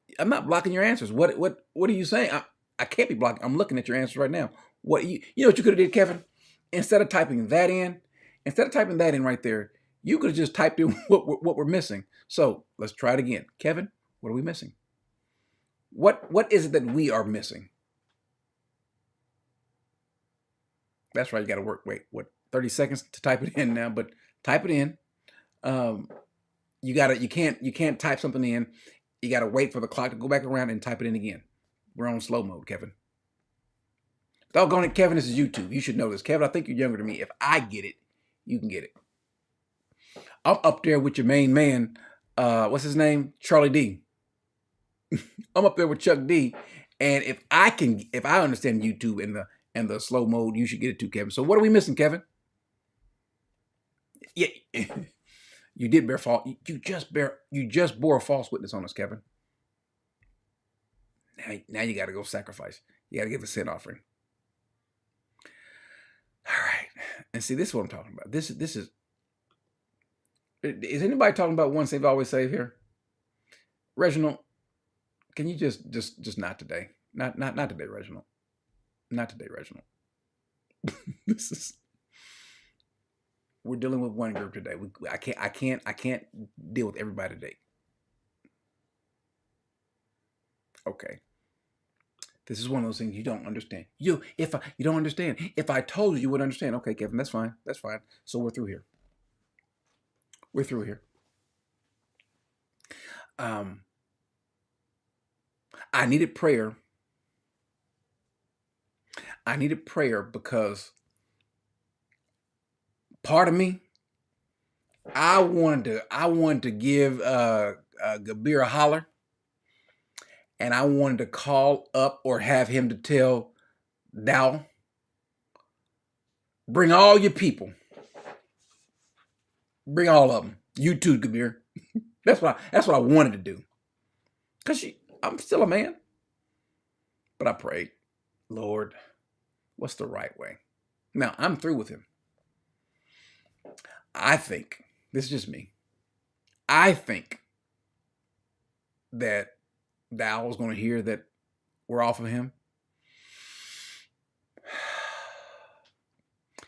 your answers. What are you saying? I can't be blocking. I'm looking at your answers right now. You know what you could have did, Kevin? Instead of typing that in right there, you could have just typed in what we're missing. So let's try it again. Kevin, what are we missing? What is it that we are missing? That's right. You got to work. Wait, 30 seconds to type it in now, but type it in. You can't type something in. You got to wait for the clock to go back around and type it in again. We're on slow mode, Kevin. Doggone it, Kevin, this is YouTube. You should know this. Kevin, I think you're younger than me. If I get it, you can get it. I'm up there with your main man. What's his name? Charlie D. I'm up there with Chuck D. And if I understand YouTube and the slow mode, you should get it too, Kevin. So what are we missing, Kevin? Yeah. You did bear false. You just bore a false witness on us, Kevin. Now you got to go sacrifice. You got to give a sin offering. All right. And see, this is what I'm talking about. This is anybody talking about once saved, always saved here? Reginald, can you just not today? Not today, Reginald. Not today, Reginald. We're dealing with one group today. I can't deal with everybody today. Okay. This is one of those things you don't understand. You don't understand. If I told you, you would understand. Okay, Kevin, that's fine. That's fine. So we're through here. We're through here. I needed prayer. I needed prayer because part of me, I wanted to give Gabir a holler, and I wanted to call up or have him to tell Dow, bring all your people, bring all of them. You too, Gabir. That's what I wanted to do, cause I'm still a man. But I prayed, Lord, what's the right way? Now I'm through with him. I think, this is just me, I think that Dow is going to hear that we're off of him.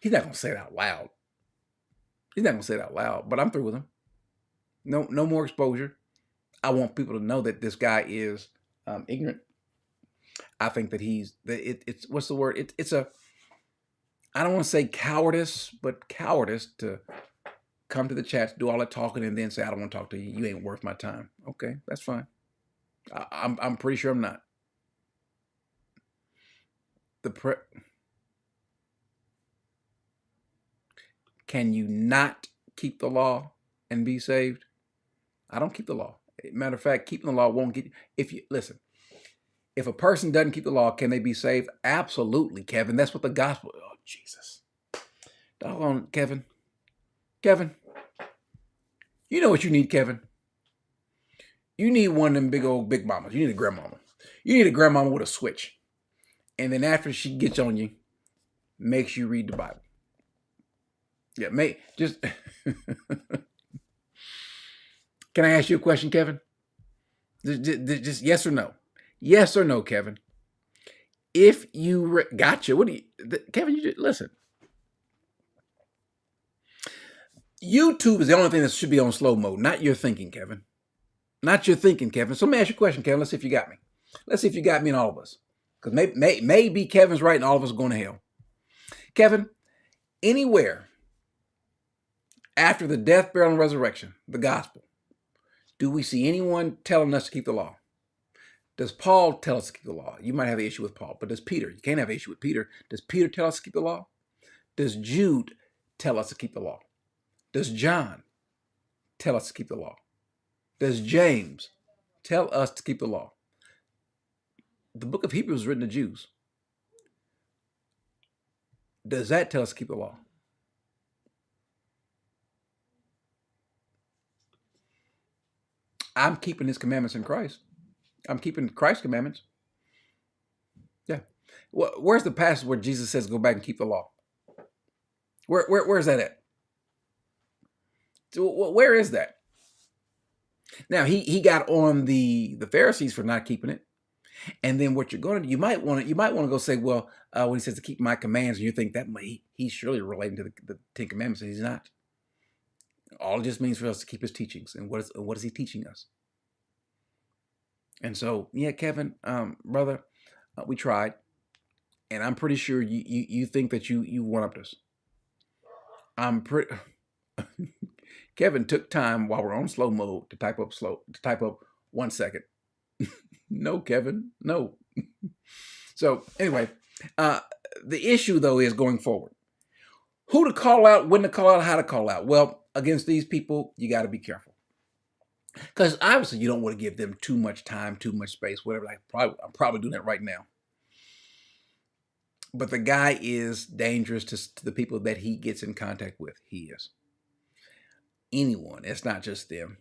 He's not going to say it out loud. But I'm through with him. No more exposure. I want people to know that this guy is ignorant. I think that it's what's the word? It's a, I don't want to say cowardice, but cowardice to come to the chat, do all that talking, and then say, I don't want to talk to you. You ain't worth my time. Okay, that's fine. I'm pretty sure I'm not. Can you not keep the law and be saved? I don't keep the law. Matter of fact, keeping the law won't get you. If you listen, if a person doesn't keep the law, can they be saved? Absolutely, Kevin. That's what the gospel. Oh, Jesus. Doggone, Kevin. Kevin. You know what you need, Kevin? You need one of them big old big mamas. You need a grandmama. You need a grandmama with a switch. And then after she gets on you, makes you read the Bible. Yeah, just. Can I ask you a question, Kevin? Just yes or no. Yes or no, Kevin. If you gotcha, what do you, Kevin? You just listen. YouTube is the only thing that should be on slow mode, not your thinking, Kevin. Not your thinking, Kevin. So let me ask you a question, Kevin. Let's see if you got me. Let's see if you got me and all of us. Because maybe Kevin's right and all of us are going to hell. Kevin, anywhere after the death, burial, and resurrection, the gospel, do we see anyone telling us to keep the law? Does Paul tell us to keep the law? You might have an issue with Paul, but does Peter? You can't have an issue with Peter. Does Peter tell us to keep the law? Does Jude tell us to keep the law? Does John tell us to keep the law? Does James tell us to keep the law? The book of Hebrews is written to Jews. Does that tell us to keep the law? I'm keeping his commandments in Christ. I'm keeping Christ's commandments. Yeah. Where's the passage where Jesus says go back and keep the law? Where's that at? Where is that? Now he got on the Pharisees for not keeping it. And then what you're going to do, you might want to go say, well, when he says to keep my commands, and you think that he's surely relating to the Ten Commandments, and he's not. All it just means for us to keep his teachings. And what is he teaching us? And so, yeah, Kevin, brother, we tried. And I'm pretty sure you think that you one-upped us. Kevin took time while we're on slow mode to type up 1 second. No, Kevin, no. So anyway, the issue though is going forward. Who to call out, when to call out, how to call out. Well, against these people, you got to be careful. Because obviously you don't want to give them too much time, too much space, whatever. I'm probably doing that right now. But the guy is dangerous to the people that he gets in contact with. He is. Anyone. It's not just them.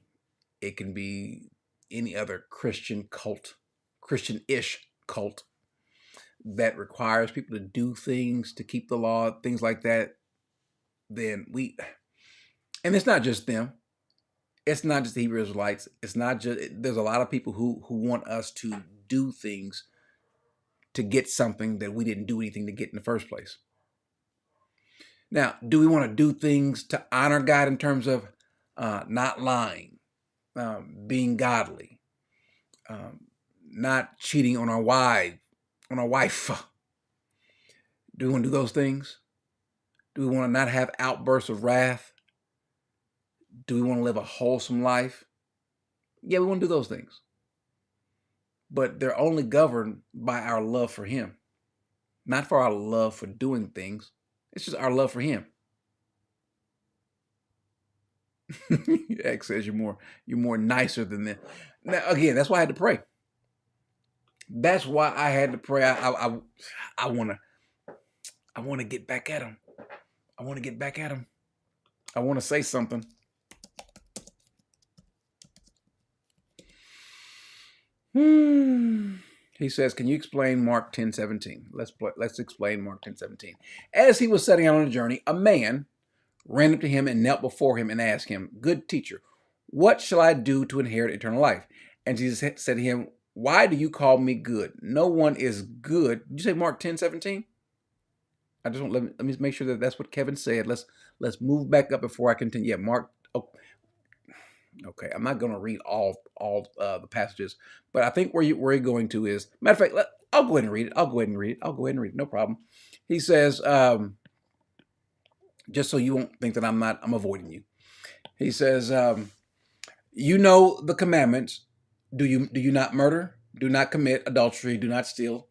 It can be any other Christian cult, Christian-ish cult that requires people to do things to keep the law, things like that. And it's not just them. It's not just the Hebrew Israelites. It's not just, there's a lot of people who want us to do things to get something that we didn't do anything to get in the first place. Now, do we want to do things to honor God in terms of not lying, being godly, not cheating on our wife? Do we want to do those things? Do we want to not have outbursts of wrath? Do we want to live a wholesome life? Yeah, we want to do those things. But they're only governed by our love for him. Not for our love for doing things. It's just our love for him. X says you're more nicer than them. Now, again, that's why I had to pray. That's why I had to pray. I want to get back at him. I want to get back at him. I want to say something. He says, can you explain Mark 10:17? Let's explain Mark 10:17. As he was setting out on a journey, a man ran up to him and knelt before him and asked him, good teacher, what shall I do to inherit eternal life? And Jesus said to him, why do you call me good? No one is good. Did you say Mark 10:17? I just want let me make sure that that's what Kevin said. Let's move back up before I continue. Yeah, Mark. Oh, Okay, I'm not going to read all the passages, but I think where you're going to is, matter of fact, I'll go ahead and read it. I'll go ahead and read it. No problem. He says, just so you won't think that I'm avoiding you. He says, you know the commandments. Do you not murder? Do not commit adultery. Do not steal.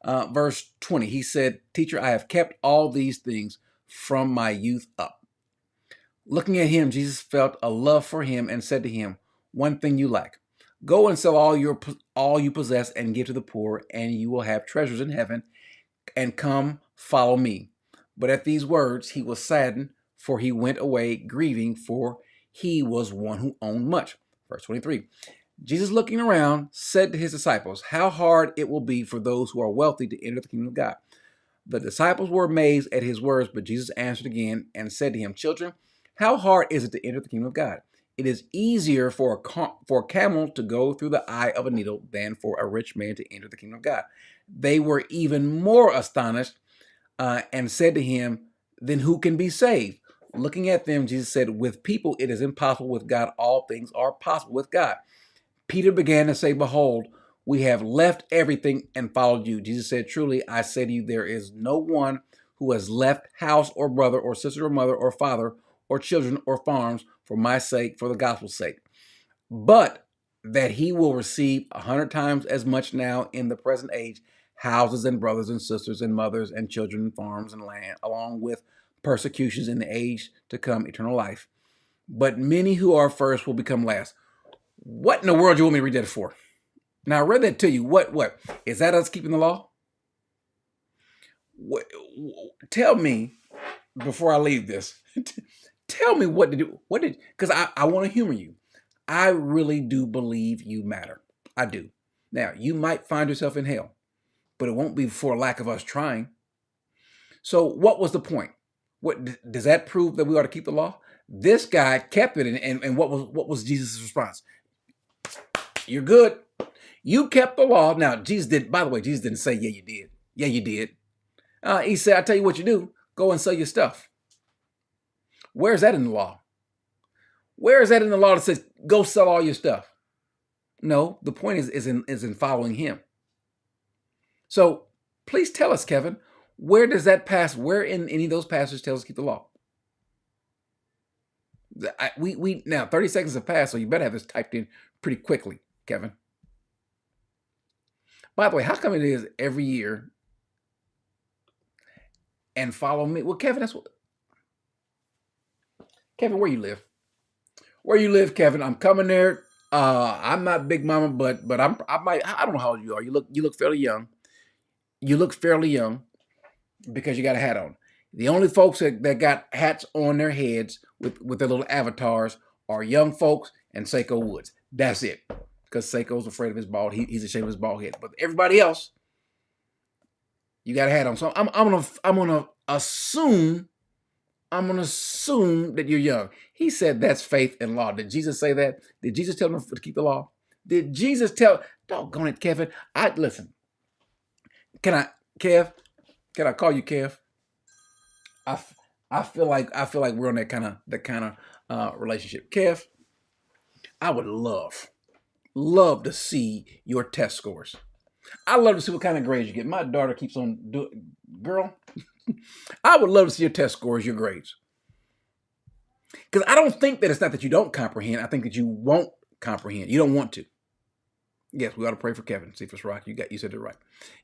Verse 20, he said, teacher, I have kept all these things from my youth up. Looking at him, Jesus felt a love for him and said to him, one thing you lack. Go and sell all you possess and give to the poor, and you will have treasures in heaven, and come follow me. But at these words, he was saddened, for he went away grieving, for he was one who owned much. Verse 23. Jesus, looking around, said to his disciples, how hard it will be for those who are wealthy to enter the kingdom of God. The disciples were amazed at his words, but Jesus answered again and said to him, children, how hard is it to enter the kingdom of God? It is easier for a camel to go through the eye of a needle than for a rich man to enter the kingdom of God. They were even more astonished and said to him, then who can be saved? Looking at them, Jesus said, with people it is impossible. With God, all things are possible. With God. Peter began to say, behold, we have left everything and followed you. Jesus said, truly, I say to you, there is no one who has left house or brother or sister or mother or father or children or farms for my sake, for the gospel's sake, but that he will receive 100 times as much now in the present age, houses and brothers and sisters and mothers and children and farms and land, along with persecutions in the age to come, eternal life. But many who are first will become last. What in the world do you want me to read that for? Now, I read that to you. What? Is that us keeping the law? Tell me, before I leave this, tell me what to do. Because I want to humor you. I really do believe you matter. I do. Now, you might find yourself in hell, but it won't be for lack of us trying. So what was the point? What does that prove that we ought to keep the law? This guy kept it, and what was Jesus' response? You're good. You kept the law. Now, Jesus didn't say, yeah, you did. Yeah, you did. He said, I tell you what you do. Go and sell your stuff. Where's that in the law? Where is that in the law that says, go sell all your stuff? No, the point is in following him. So please tell us, Kevin, where does that pass? Where in any of those passages tells us to keep the law? Now 30 seconds have passed, so you better have this typed in pretty quickly, Kevin. By the way, how come it is every year and follow me? Well, Kevin, Kevin, where you live? Where you live, Kevin? I'm coming there. I'm not Big Mama, but I don't know how old you are. You look fairly young. You look fairly young because you got a hat on. The only folks that got hats on their heads with their little avatars are young folks and Seiko Woods. That's it. Because Seiko's afraid of his bald. He's ashamed of his bald head. But everybody else, you got a hat on. So I'm gonna assume that you're young. He said that's faith and law. Did Jesus say that? Did Jesus tell them to keep the law? Did Jesus tell? Doggone it, Kevin. Listen. Can I call you Kev? I feel like we're on that kind of relationship. Kev, I would love to see your test scores. I love to see what kind of grades you get. My daughter keeps on doing, girl, I would love to see your test scores, your grades. Because I don't think that it's not that you don't comprehend. I think that you won't comprehend. You don't want to. Yes, we ought to pray for Kevin. Cephas Rock, you said it right.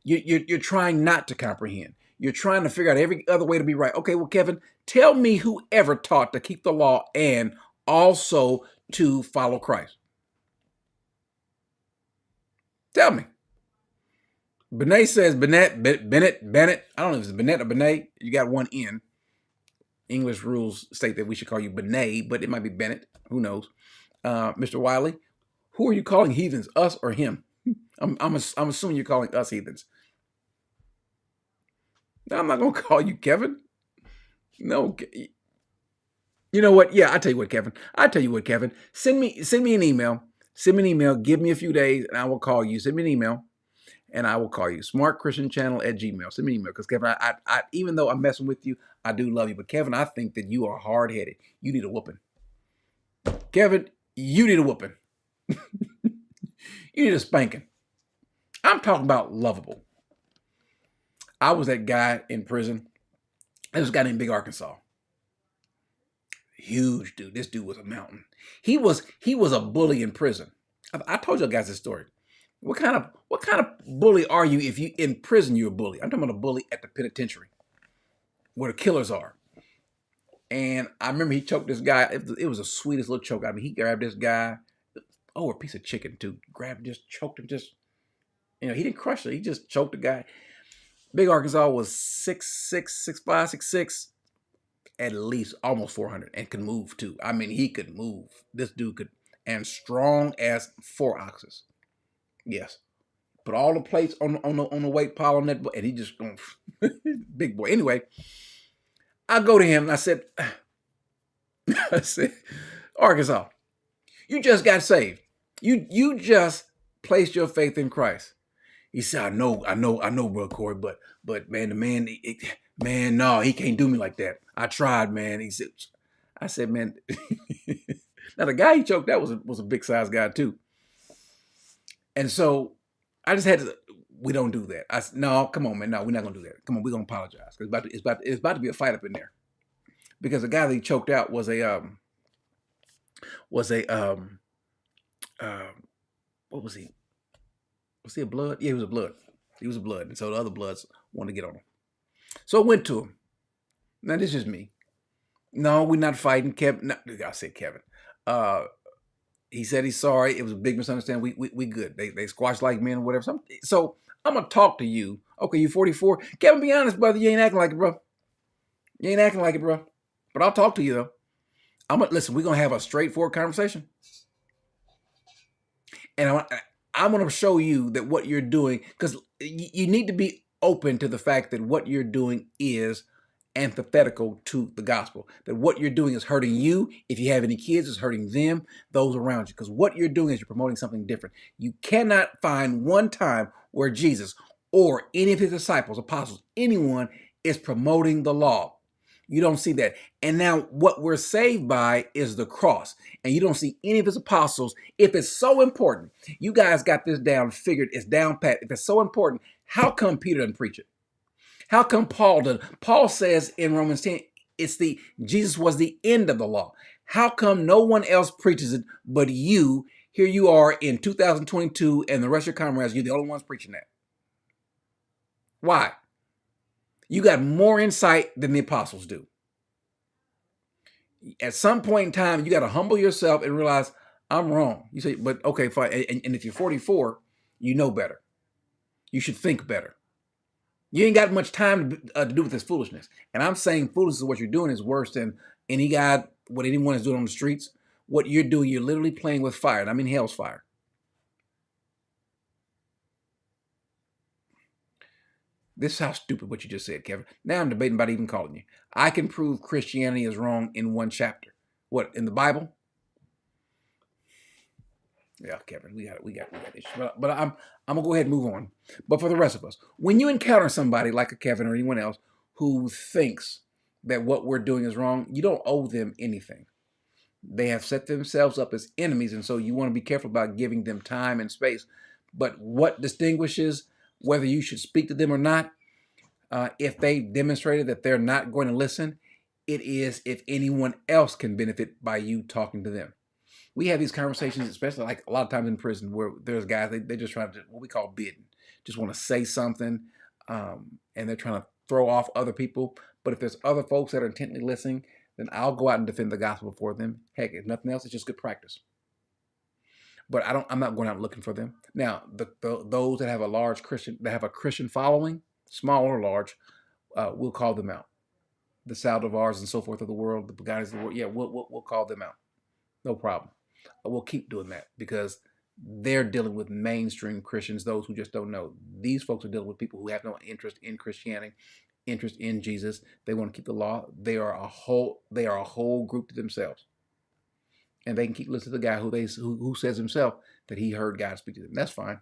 You're trying not to comprehend. You're trying to figure out every other way to be right. Okay, well, Kevin, tell me whoever taught to keep the law and also to follow Christ. Tell me. Benet says Bennett. I don't know if it's Bennett or Benet. You got one N. English rules state that we should call you Benet, but it might be Bennett. Who knows? Mr. Wiley, who are you calling heathens? Us or him? I'm assuming you're calling us heathens. No, I'm not gonna call you Kevin. No. You know what? Yeah, I tell you what, Kevin. Send me an email. Give me a few days, and I will call you. Send me an email, and I will call you. SmartChristianChannel@gmail. Send me an email, because Kevin, I even though I'm messing with you, I do love you. But Kevin, I think that you are hard-headed. You need a whooping. Kevin, you need a whooping. You need a spanking. I'm talking about lovable. I was that guy in prison. There was a guy named Big Arkansas. Huge dude. This dude was a mountain. He was a bully in prison. I told you guys this story. What kind of bully are you if you in prison you're a bully? I'm talking about a bully at the penitentiary where the killers are. And I remember he choked this guy. It was the sweetest little choke. I mean, he grabbed this guy. Oh, a piece of chicken too. Grabbed, just choked him. Just, he didn't crush it. He just choked the guy. Big Arkansas was 6'6", 6'5", 6'6", at least almost 400, and could move too. I mean, he could move. This dude could, and strong as 4 oxes. Yes. Put all the plates on the weight pile on that, and he just big boy. Anyway, I go to him and I said, Arkansas, you just got saved. You just placed your faith in Christ. He said, I know, Brother Corey, but man, the man, no, he can't do me like that. I tried, man. I said, man, now the guy he choked out was a big size guy too. And so I just had to, we don't do that. I said, no, come on, man. No, we're not going to do that. Come on, we're going to apologize. It's about to be a fight up in there. Because the guy that he choked out was what was he? Was he a blood? Yeah, he was a blood. He was a blood. And so the other bloods wanted to get on him. So I went to him. Now, this is me. No, we're not fighting. Kevin, no, I said Kevin. He said he's sorry. It was a big misunderstanding. We good. They squash like men or whatever. So I'm going to talk to you. Okay, you 44. Kevin, be honest, brother. You ain't acting like it, bro. You ain't acting like it, bro. But I'll talk to you, though. Listen, we're going to have a straightforward conversation. And I'm going to show you that what you're doing, because you need to be open to the fact that what you're doing is antithetical to the gospel. That what you're doing is hurting you. If you have any kids, it's hurting them, those around you. Because what you're doing is you're promoting something different. You cannot find one time where Jesus or any of his disciples, apostles, anyone is promoting the law. You don't see that. And now what we're saved by is the cross. And you don't see any of his apostles. If it's so important, you guys got this down, figured it's down pat. If it's so important, how come Peter doesn't preach it? How come Paul doesn't? Paul says in Romans 10, Jesus was the end of the law. How come no one else preaches it but you? Here you are in 2022 and the rest of your comrades, you're the only ones preaching that. Why? You got more insight than the apostles do. At some point in time, you got to humble yourself and realize, I'm wrong. You say, but okay, fine. And if you're 44, you know better. You should think better. You ain't got much time to do with this foolishness. And I'm saying foolishness is what you're doing is worse than any guy, what anyone is doing on the streets. What you're doing, you're literally playing with fire. And I mean hell's fire. This is how stupid what you just said, Kevin. Now I'm debating about even calling you. I can prove Christianity is wrong in one chapter. What, in the Bible? Yeah, Kevin, we got issues. But I'm gonna go ahead and move on. But for the rest of us, when you encounter somebody like a Kevin or anyone else who thinks that what we're doing is wrong, you don't owe them anything. They have set themselves up as enemies, and so you want to be careful about giving them time and space. But what distinguishes whether you should speak to them or not, if they demonstrated that they're not going to listen, it is if anyone else can benefit by you talking to them. We have these conversations, especially like a lot of times in prison, where there's guys, they just try to, what we call bidding, just want to say something, and they're trying to throw off other people. But if there's other folks that are intently listening, then I'll go out and defend the gospel for them. Heck, if nothing else, it's just good practice. But I'm not going out looking for them. Now, those that have a Christian following, small or large, we'll call them out. The Saldivars and so forth of the world, the Bugattis of the world, yeah, we'll call them out. No problem. We'll keep doing that because they're dealing with mainstream Christians, those who just don't know. These folks are dealing with people who have no interest in Christianity, interest in Jesus. They want to keep the law. They are a whole group to themselves. And they can keep listening to the guy who says himself that he heard God speak to them. That's fine.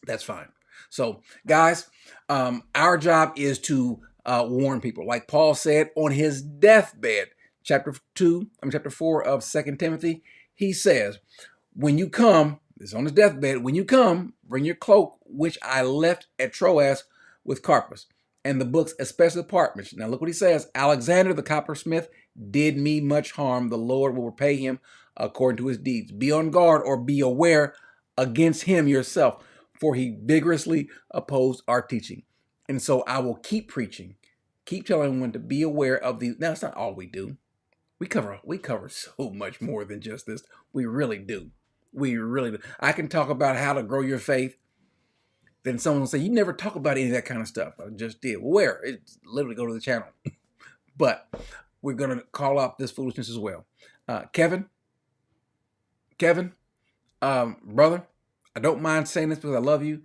That's fine. So, guys, our job is to warn people. Like Paul said on his deathbed, chapter 4 of 2 Timothy, He says, when you come, it's on his deathbed, when you come, bring your cloak, which I left at Troas with Carpus, and the books, especially the parchments. Now look what he says. Alexander the coppersmith did me much harm. The Lord will repay him according to his deeds. Be on guard or be aware against him yourself, for he vigorously opposed our teaching. And so I will keep preaching, keep telling everyone to be aware of these. Now, it's not all we do. We cover so much more than just this. We really do. We really do. I can talk about how to grow your faith. Then someone will say, you never talk about any of that kind of stuff. I just did. Well, where? It's literally go to the channel. But we're going to call out this foolishness as well. Kevin, brother, I don't mind saying this because I love you.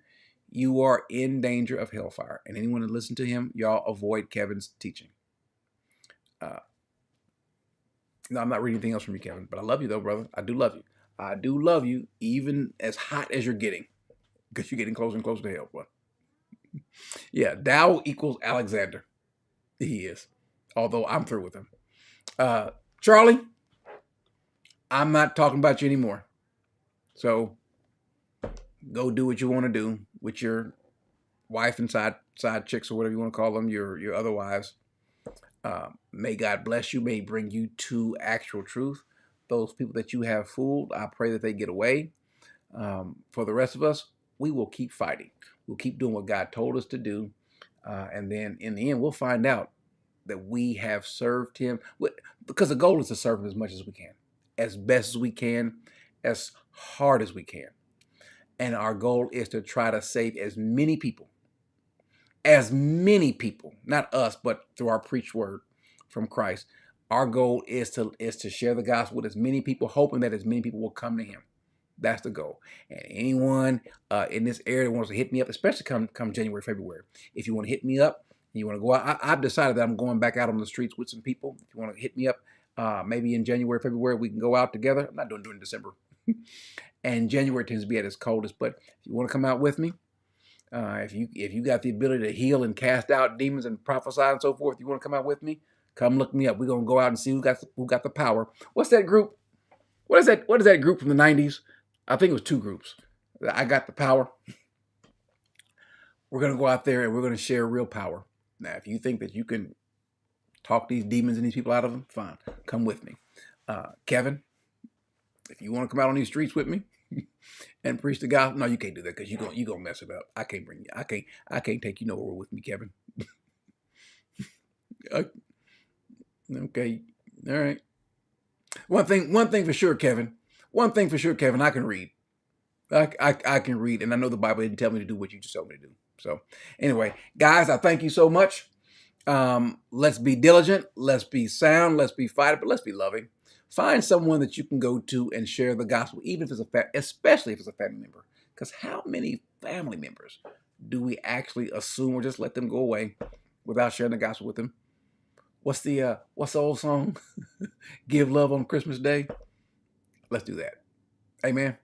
You are in danger of hellfire. And anyone that listens to him, y'all avoid Kevin's teaching. No, I'm not reading anything else from you, Kevin. But I love you, though, brother. I do love you. I do love you, even as hot as you're getting. Because you're getting closer and closer to hell. But yeah, Dow equals Alexander. He is. Although I'm through with him. Charlie, I'm not talking about you anymore. So go do what you want to do with your wife and side chicks or whatever you want to call them, your other wives. May God bless you. May He bring you to actual truth. Those people that you have fooled, I pray that they get away. For the rest of us, we will keep fighting. We'll keep doing what God told us to do. And then in the end, we'll find out that we have served Him. Because the goal is to serve Him as much as we can, as best as we can, as hard as we can. And our goal is to try to save as many people, not us, but through our preached word from Christ. Our goal is to share the gospel with as many people, hoping that as many people will come to Him. That's the goal. And anyone in this area wants to hit me up, especially come January, February. If you want to hit me up, you want to go out. I've decided that I'm going back out on the streets with some people. If you want to hit me up, maybe in January, February, we can go out together. I'm not doing it in December. And January tends to be at its coldest. But if you want to come out with me, if you got the ability to heal and cast out demons and prophesy and so forth, you want to come out with me, come look me up. We're gonna go out and see who got the power. What's that group? What is that group from the 90s? I think it was 2 groups. I Got the Power. We're gonna go out there and we're gonna share real power. Now, if you think that you can talk these demons and these people out of them, fine. Come with me. Kevin, if you want to come out on these streets with me and preach the gospel, no, you can't do that because you're gonna mess it up. I can't bring you. I can't take you nowhere with me, Kevin. Okay. All right. One thing for sure, Kevin. I can read. I can read, and I know the Bible didn't tell me to do what you just told me to do. So anyway, guys, I thank you so much. Let's be diligent. Let's be sound. Let's be fighting, but let's be loving. Find someone that you can go to and share the gospel, even if it's especially if it's a family member. Because how many family members do we actually assume or just let them go away without sharing the gospel with them? What's the old song? Give love on Christmas Day. Let's do that. Amen.